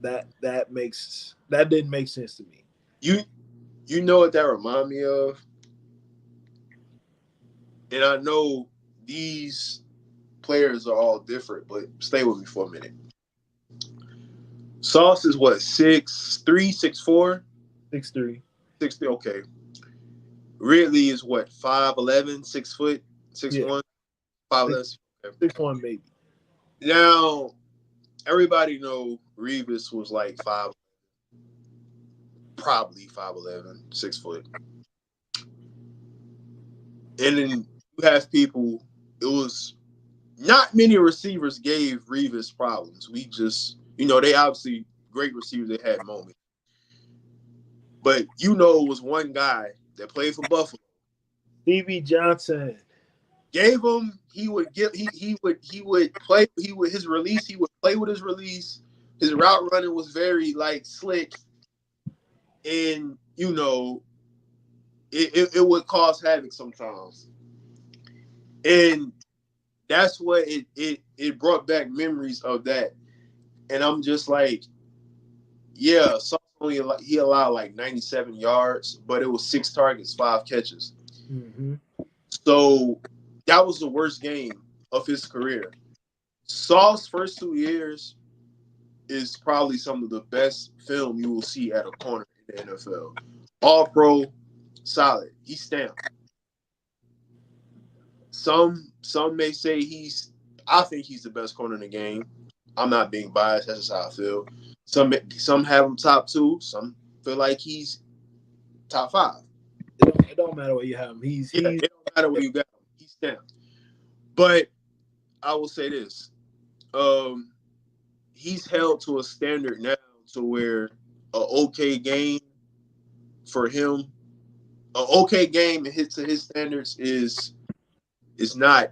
That didn't make sense to me. You you know what that remind me of? And I know these players are all different, but stay with me for a minute. Sauce is what, 6'3", 6'4"? 6'3". 6'3", okay. Ridley is what, 5'11", 6', Yeah, 6'1", 5'11". six Okay. 6'1" maybe. Now everybody know Revis was like 5, probably 5'11", 6'. And then you have people, it was not many receivers gave Revis problems. We just, they obviously great receivers. They had moments, but it was one guy that played for Buffalo. Stevie Johnson. Gave him, he would give, he would play, his release. He would play with his release. His route running was very like slick, and it would cause havoc sometimes. And that's what it brought back memories of that. And I'm just like, yeah, he allowed like 97 yards, but it was 6 targets, 5 catches. Mm-hmm. So that was the worst game of his career. Saul's first 2 years, is probably some of the best film you will see at a corner in the NFL. All pro, solid. He's stamped. Some may say I think he's the best corner in the game. I'm not being biased. That's just how I feel. Some have him top two. Some feel like he's top five. It don't matter what you have him. Yeah, it don't matter where you got him. He's stamped. But I will say this: um, he's held to a standard now to where a okay game for him, a okay game and hit to his standards is not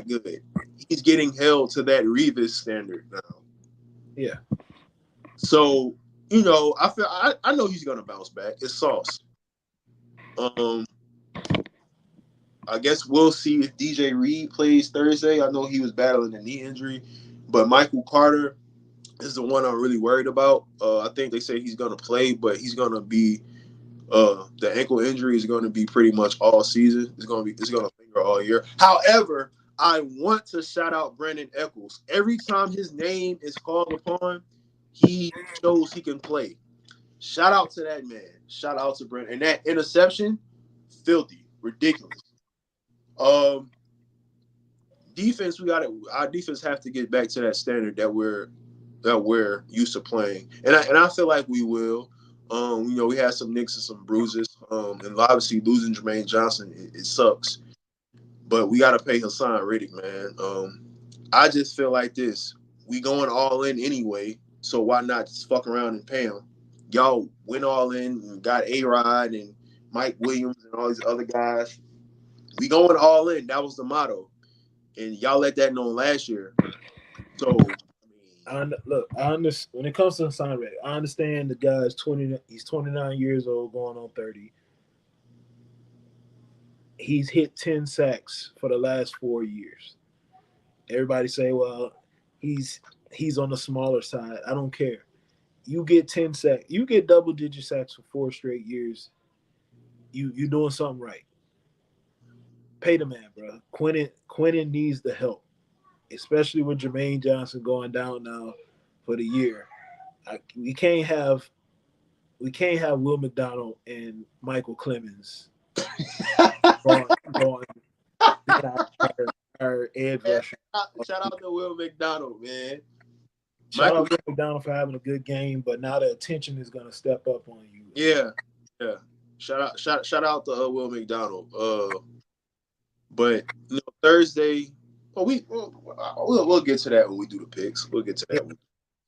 good. He's getting held to that Revis standard now. Yeah. So I know he's gonna bounce back. It's Sauce. Um, I guess we'll see if DJ Reed plays Thursday. I know he was battling a knee injury, but Michael Carter is the one I'm really worried about. I think they say he's gonna play, but he's gonna be the ankle injury is gonna be pretty much all season. It's gonna linger all year. However, I want to shout out Brandon Eccles. Every time his name is called upon, he shows he can play. Shout out to that man. Shout out to Brandon. And that interception, filthy, ridiculous. Um, Defense, our defense have to get back to that standard that we're used to playing, and I feel like we will. We had some nicks and some bruises, and obviously losing Jermaine Johnson, it sucks. But we got to pay Hassan Reddick, man. I just feel like this: we going all in anyway, so why not just fuck around and pay him? Y'all went all in and got A-Rod and Mike Williams and all these other guys. We going all in. That was the motto. And y'all let that know last year. So, Look, I understand when it comes to Hassan Reddick. I understand the guy's 20. He's 29 years old, going on 30. He's hit 10 sacks for the last 4 years. Everybody say, well, he's on the smaller side. I don't care. You get 10 sacks. You get double digit sacks for 4 straight years. You doing something right. Pay the man, bro. Quentin needs the help, especially with Jermaine Johnson going down now for the year. We can't have Will McDonald and Michael Clemens going our edge rusher. Shout out to Will McDonald, man. Shout out to McDonald for having a good game, but now the attention is going to step up on you. Yeah. Shout out to Will McDonald. But Thursday, we'll get to that when we do the picks. We'll get to that.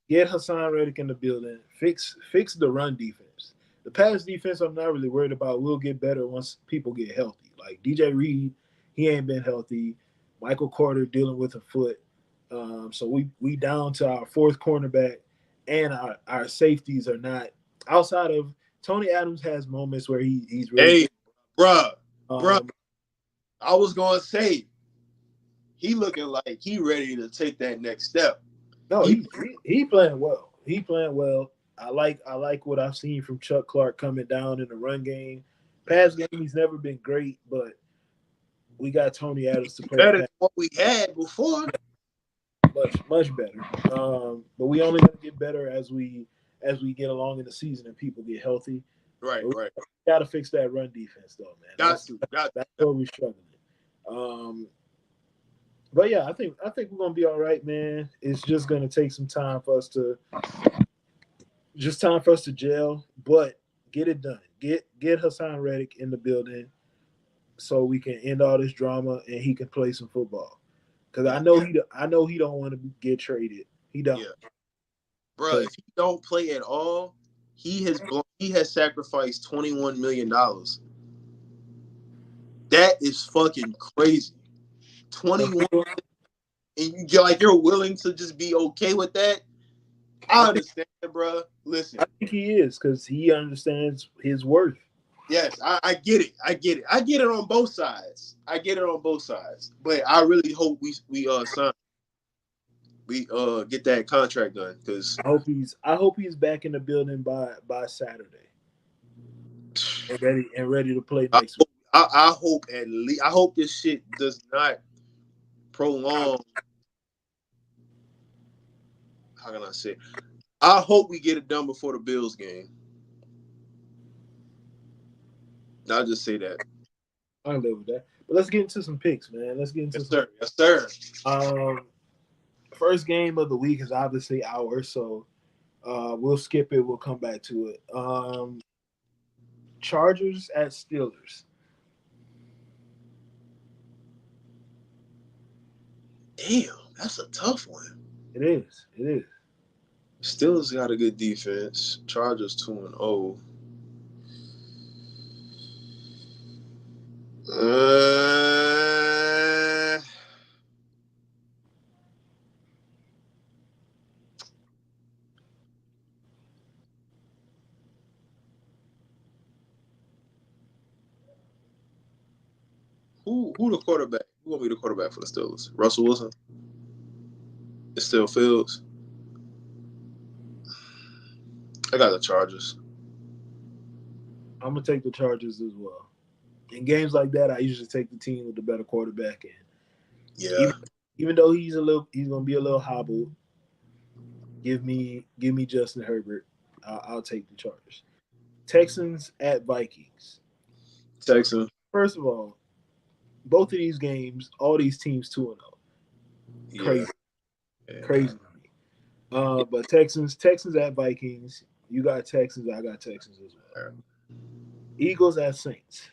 Get Hassan Reddick in the building. Fix the run defense. The pass defense, I'm not really worried about. We'll get better once people get healthy. Like DJ Reed, he ain't been healthy. Michael Carter dealing with a foot. So we down to our fourth cornerback, and our safeties are not outside of Tony Adams has moments where he's really. Hey, bruh. I was gonna say he looking like he ready to take that next step. No, he playing well. He playing well. I like what I've seen from Chuck Clark coming down in the run game. Pass game, he's never been great, but we got Tony Adams to play better than what we had before. Much better. But we only gonna get better as we get along in the season and people get healthy. Right. Got to fix that run defense though, man. That's where we're struggling. But yeah, I think we're gonna be all right, man. It's just gonna take some time for us to gel, but get it done. Get Hassan Reddick in the building so we can end all this drama and he can play some football. Because I know he don't want to get traded. He don't. Yeah. Bro, if he don't play at all, he has sacrificed $21 million. That is fucking crazy. 21, and you're willing to just be okay with that. I understand, bro. Listen, I think he is because he understands his worth. Yes, I get it. I get it on both sides. But I really hope we sign. We get that contract done because I hope he's back in the building by Saturday and ready to play next week. I hope at least I hope this shit does not prolong how can I say? I hope we get it done before the Bills game. I'll just say that. I live with that. But let's get into some picks, man. Let's get into Yes, some. sir. Yes, sir. Um, First game of the week is obviously ours, so we'll skip it. We'll come back to it. Chargers at Steelers. Damn, that's a tough one. It is. It is. Steelers got a good defense. Chargers 2-0. Uh, who the quarterback? Who gonna be the quarterback for the Steelers? Russell Wilson. It's still Fields. I got the Chargers. I'm gonna take the Chargers as well. In games like that, I usually take the team with the better quarterback, and Yeah. even even though he's gonna be a little hobbled. Give me Justin Herbert. I'll take the Chargers. Texans at Vikings. Texans. First of all, both of these games, all these teams 2-0. Yeah. Crazy, Yeah. crazy to me. But Texans at Vikings. You got Texans. I got Texans as well. Eagles at Saints.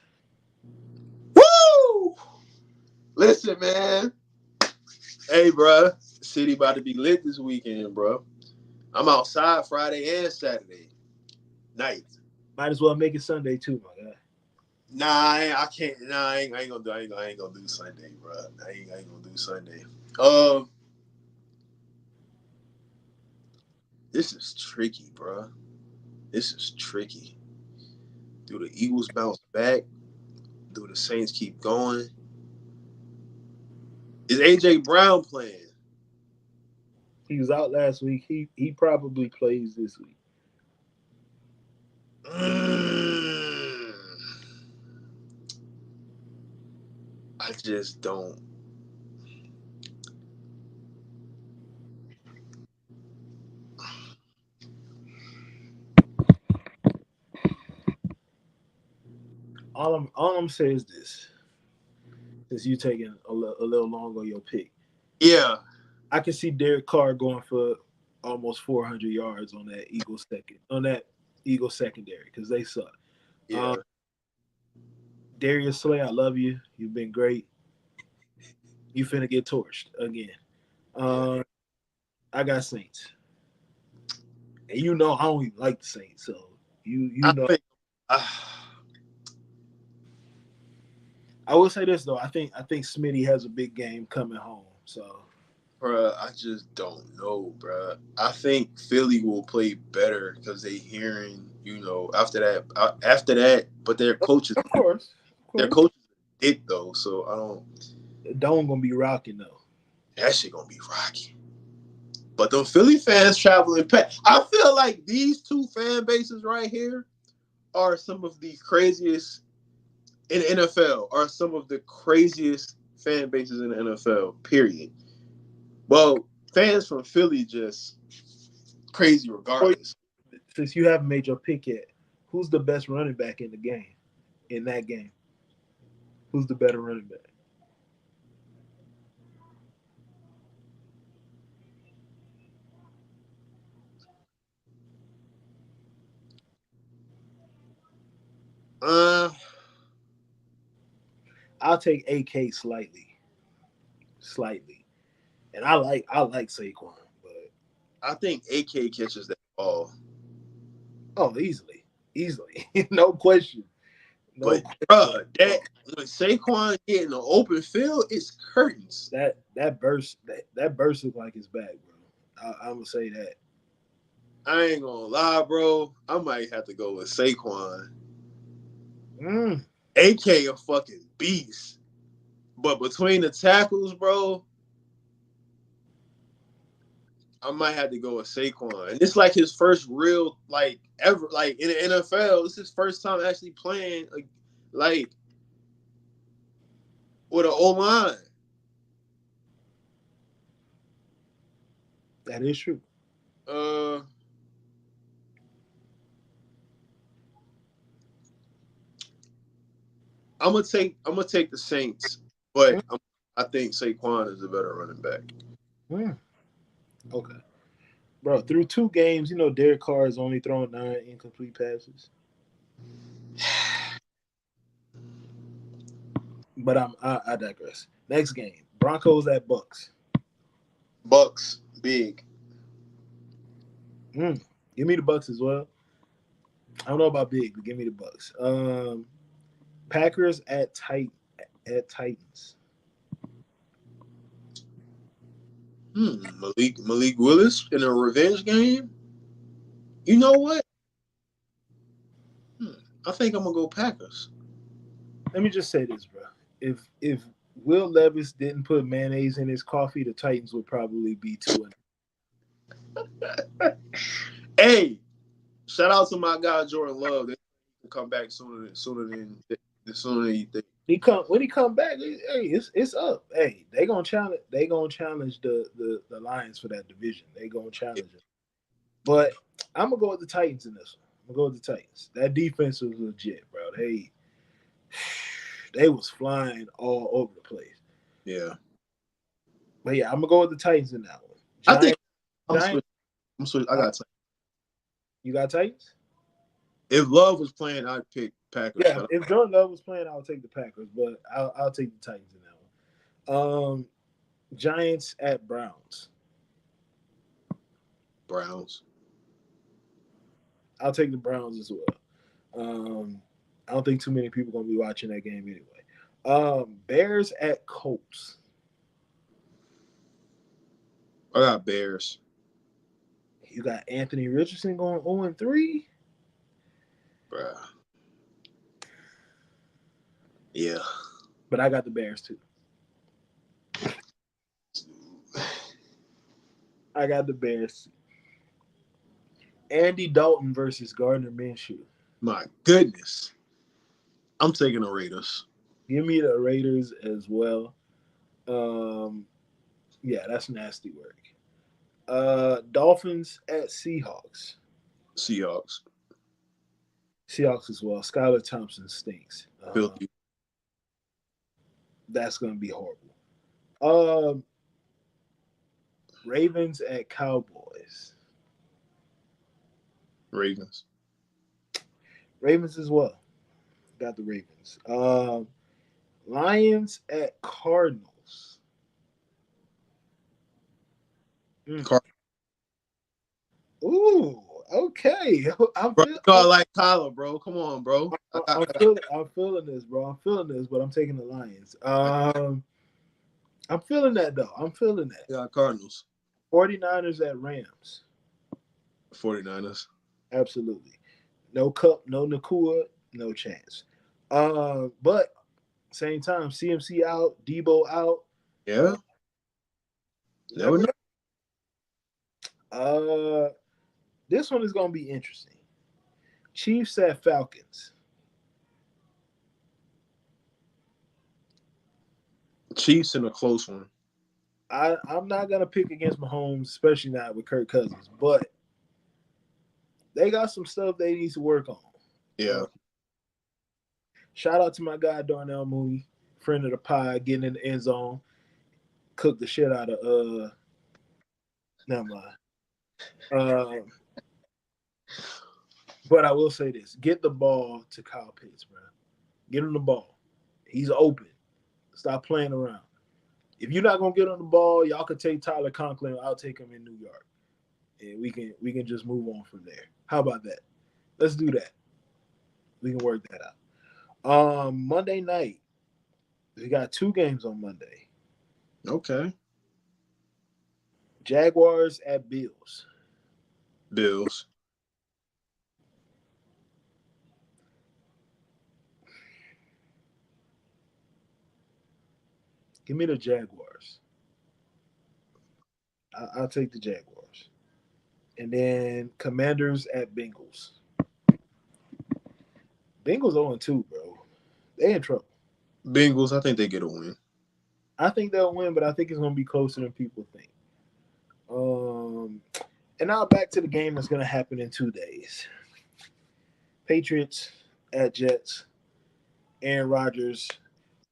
Woo! Listen, man. Hey, bro. City about to be lit this weekend, bro. I'm outside Friday and Saturday night. Might as well make it Sunday too, my guy. Nah, I can't. Nah, I ain't gonna do. I ain't gonna do Sunday, bro. I ain't gonna do Sunday. Um, this is tricky, bro. This is tricky. Do the Eagles bounce back? Do the Saints keep going? Is AJ Brown playing? He was out last week. He probably plays this week. Mm, I just don't. All I'm saying is this: since you taking a little long on your pick, Yeah, I can see Derek Carr going for almost 400 yards on that Eagles secondary because they suck. Um, yeah. Darius Slay, I love you. You've been great. You finna get torched again. Yeah, Uh, I got Saints, and you know I don't even like the Saints, so you I know. think. I will say this though. I think Smitty has a big game coming home. So Bruh, I just don't know, bruh. I think Philly will play better because they hearing, after that. But of course, of their course, coaches, dick though. So I don't. Dome gonna be rocking though. That shit gonna be rocky. But the Philly fans traveling, I feel like these two fan bases right here are some of the craziest in the NFL. Are some of the craziest fan bases in the NFL. Period. Well, fans from Philly just crazy Or regardless. since you haven't made your pick yet, who's the best running back in the game? In that game, who's the better running back? Uh, I'll take AK slightly, and I like Saquon, but I think AK catches that ball. oh, easily, no question, no But question. bruh, that when Saquon get in the open field, it's curtains. That burst look like his back, bro. I'm gonna say that. I ain't gonna lie, bro. I might have to go with Saquon. Mm. AK a fucking beast. But between the tackles, bro, I might have to go with Saquon. And it's like his first real like ever like in the NFL. It's his first time actually playing like with an O line. That is true. Uh, I'm gonna take the Saints, but I think Saquon is a better running back. Mm, okay, bro. Through two games, Derek Carr has only thrown 9 incomplete passes. But I digress. Next game, Broncos at Bucks. Bucks big. Mm, give me the Bucks as well. I don't know about big, but give me the Bucks. Packers at Titans. Malik Willis in a revenge game. You know what? Hmm, I think I'm gonna go Packers. Let me just say this, bro. If Will Levis didn't put mayonnaise in his coffee, the Titans would probably be 2-0. Hey, shout out to my guy Jordan Love. They can come back sooner than you think. When he come back, hey, it's up. Hey, they gonna challenge the Lions for that division. They gonna challenge it. But I'm gonna go with the Titans in this one. I'm gonna go with the Titans. That defense was legit, bro. They was flying all over the place. Yeah, But yeah, I'm gonna go with the Titans in that one. I think Giant, I'm Giant. switch. I got You got Titans? if Love was playing, I'd pick Packers. Yeah. But If Jordan Love was playing, I would take the Packers, but I'll take the Titans in that one. Giants at Browns. Browns. I'll take the Browns as well. I don't think too many people gonna be watching that game anyway. Bears at Colts. I got Bears. You got Anthony Richardson going 0-3, Bruh. Yeah. but I got the Bears too. I got the Bears. Andy Dalton versus Gardner Minshew. My goodness. I'm taking the Raiders. Give me the Raiders as well. Um, yeah, that's nasty work. Dolphins at Seahawks. Seahawks. Seahawks as well. Skylar Thompson stinks. Filthy. That's gonna be horrible. Um, Ravens at Cowboys. Ravens. Ravens as well. Got the Ravens. Lions at Cardinals. Mm. Car- Ooh, okay. I'm bro, feel, you know I like Kyler, bro. Come on, bro. I'm feeling this, bro. I'm feeling this, but I'm taking the Lions. I'm feeling that though. I'm feeling that. I got Cardinals. 49ers at Rams. 49ers. Absolutely. No Cup, no Nakua, no chance. But same time, CMC out, Debo out. Yeah. Never Never. know. This one is gonna be interesting. Chiefs at Falcons. Chiefs in a close one. I'm not gonna pick against Mahomes, especially not with Kirk Cousins, but they got some stuff they need to work on. Yeah. Shout out to my guy Darnell Mooney, friend of the pie, getting in the end zone, cooked the shit out of never mind. But I will say this: get the ball to Kyle Pitts, bro. Get him the ball. He's open. Stop playing around. If you're not gonna get on the ball, y'all could take Tyler Conklin. I'll take him in New York, and we can just move on from there. How about that? Let's do that. We can work that out. Monday night, we got two games on Monday. Okay. Jaguars at Bills. Bills. Give me the Jaguars. I'll take the Jaguars. And then Commanders at Bengals. Bengals 0-2, bro. They in trouble. Bengals, I think they get a win. I think they'll win, but I think it's going to be closer than people think. Um, And now back to the game that's going to happen in 2 days. Patriots at Jets. Aaron Rodgers'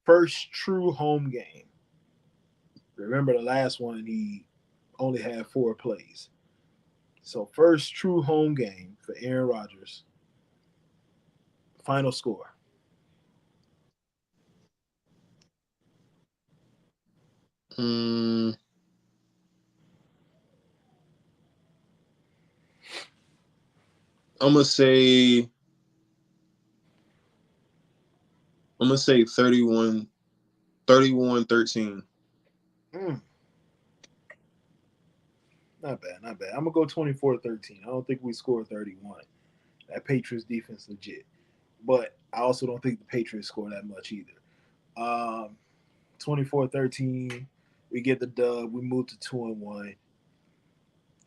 first true home game. Remember the last one, he only had 4 plays. So, first true home game for Aaron Rodgers. Final score. Mm, I'm gonna say 31, 31-13. Mm, not bad, not bad. I'm going to go 24-13. I don't think we scored 31. That Patriots defense legit. But I also don't think the Patriots score that much either. 24-13. We get the dub. We move to 2-1.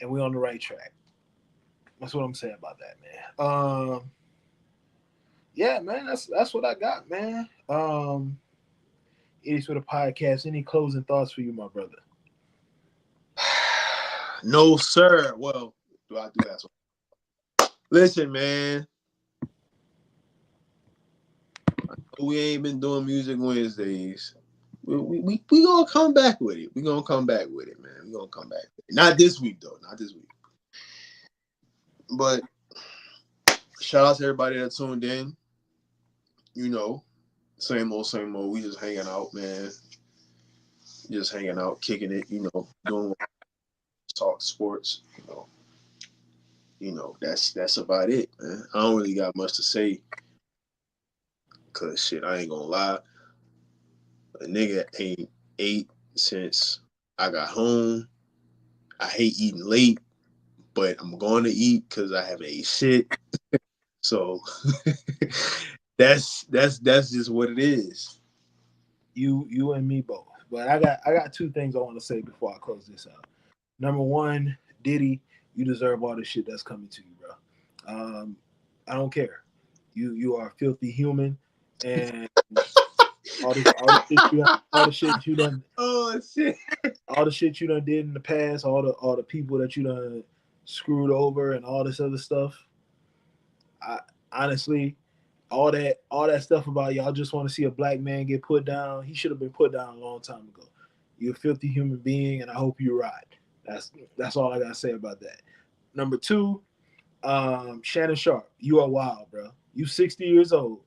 And we're on the right track. That's what I'm saying about that, man. Yeah, man, that's what I got, man. It is for the podcast. Any closing thoughts for you, my brother? No, sir. Well, do I do have some? Listen, man. We ain't been doing music Wednesdays. We gonna come back with it. We gonna come back with it, man. We gonna come back. With it. Not this week though. Not this week. But shout out to everybody that tuned in. You know, same old, same old. We just hanging out, man. Just hanging out, kicking it. You know, doing talk sports. That's about it, man. I don't really got much to say, cause shit, I ain't gonna lie. A nigga ain't ate since I got home. I hate eating late, but I'm going to eat because I haven't ate shit. So that's just what it is. You and me both. But I got 2 things I want to say before I close this out. Number one, Diddy, you deserve all the shit that's coming to you, bro. I don't care. You are a filthy human, and all the shit you done, Oh shit. all the shit you done did in the past, all the people that you done screwed over, and all this other stuff. I honestly, all that stuff about y'all just want to see a black man get put down. He should have been put down a long time ago. You're a filthy human being, and I hope you're right. That's all I gotta say about that. Number two, Shannon Sharp, you are wild, bro. You 60 years old.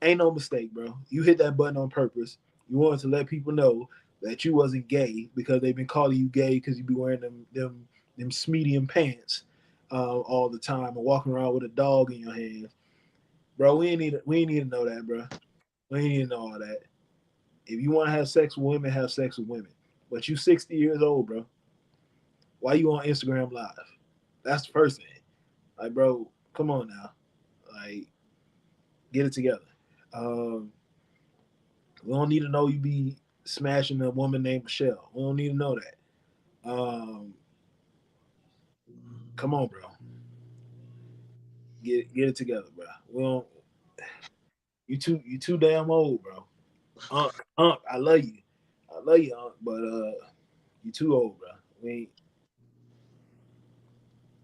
Ain't no mistake, bro. You hit that button on purpose. You wanted to let people know that you wasn't gay because they've been calling you gay because you be wearing them medium pants all the time and walking around with a dog in your hands, bro. We ain't need to know that, bro. We ain't need to know all that. If you want to have sex with women, have sex with women. But you 60 years old, bro. Why you on Instagram Live? That's the first thing. Like, bro, come on now. Like, get it together. Um, we don't need to know you be smashing a woman named Michelle. We don't need to know that. Come on, bro. Get it together, bro. We don't. You too damn old, bro. Unc, I love you, Unc, but you too old, bro. We ain't,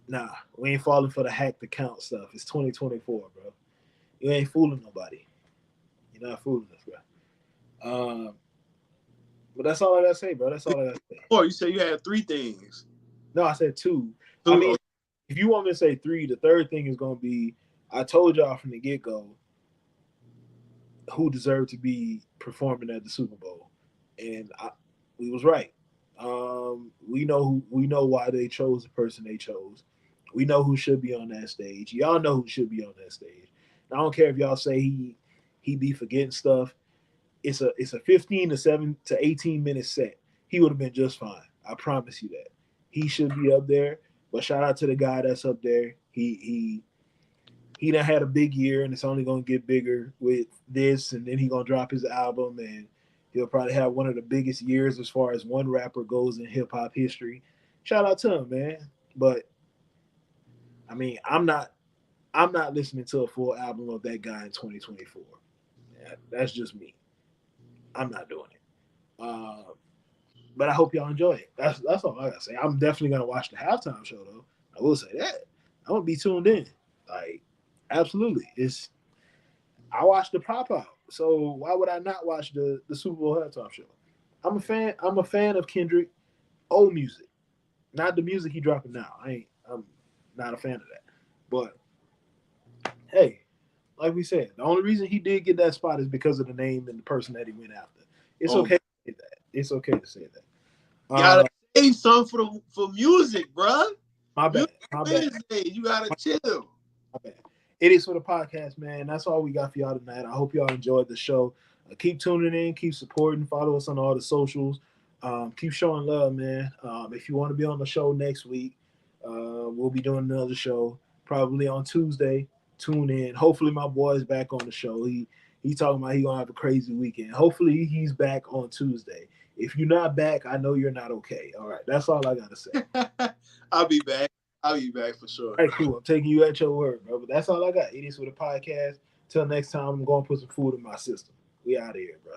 nah, we ain't falling for the hack the count stuff. It's 2024, bro. You ain't fooling nobody. You're not fooling us, bro. But that's all I gotta say, bro. That's all I gotta say. Or you say you had three things. No, I said two. I Two. mean, if you want me to say three, the third thing is gonna be I told y'all from the get go who deserved to be performing at the Super Bowl, and we was right. We know why they chose the person they chose. We know who should be on that stage. Y'all know who should be on that stage. I don't care if y'all say he be forgetting stuff. It's a 15 to 7 to 18 minute set. He would have been just fine. I promise you that. He should be up there. But shout out to the guy that's up there. He done had a big year, and it's only gonna get bigger with this, and then he gonna drop his album, and he'll probably have one of the biggest years as far as one rapper goes in hip hop history. Shout out to him, man. But I mean, I'm not listening to a full album of that guy in 2024. Yeah, that's just me. I'm not doing it. But I hope y'all enjoy it. That's all I gotta say. I'm definitely gonna watch the halftime show though. I will say that. I'm gonna be tuned in. Like, absolutely. It's I watched the pop out. So why would I not watch the Super Bowl halftime show? I'm a fan. I'm a fan of Kendrick old music, not the music he dropping now. I'm not a fan of that. But hey, like we said, the only reason he did get that spot is because of the name and the person that he went after. It's Oh, okay to say that. It's okay to say that. gotta say something for music, bruh. My bad. Music My bad. Wednesday, you gotta chill. My bad. It is for the podcast, man. That's all we got for y'all tonight. I hope y'all enjoyed the show. Keep tuning in, keep supporting, follow us on all the socials. Keep showing love, man. If you want to be on the show next week, we'll be doing another show probably on Tuesday. Tune in. Hopefully, my boy's back on the show. He talking about he gonna have a crazy weekend. Hopefully, he's back on Tuesday. If you're not back, I know you're not okay. All right, that's all I gotta say. I'll be back. I'll be back for sure. All right, cool. I'm taking you at your word, bro. But that's all I got. It is with a podcast. Till next time, I'm going to put some food in my system. We out of here, bro.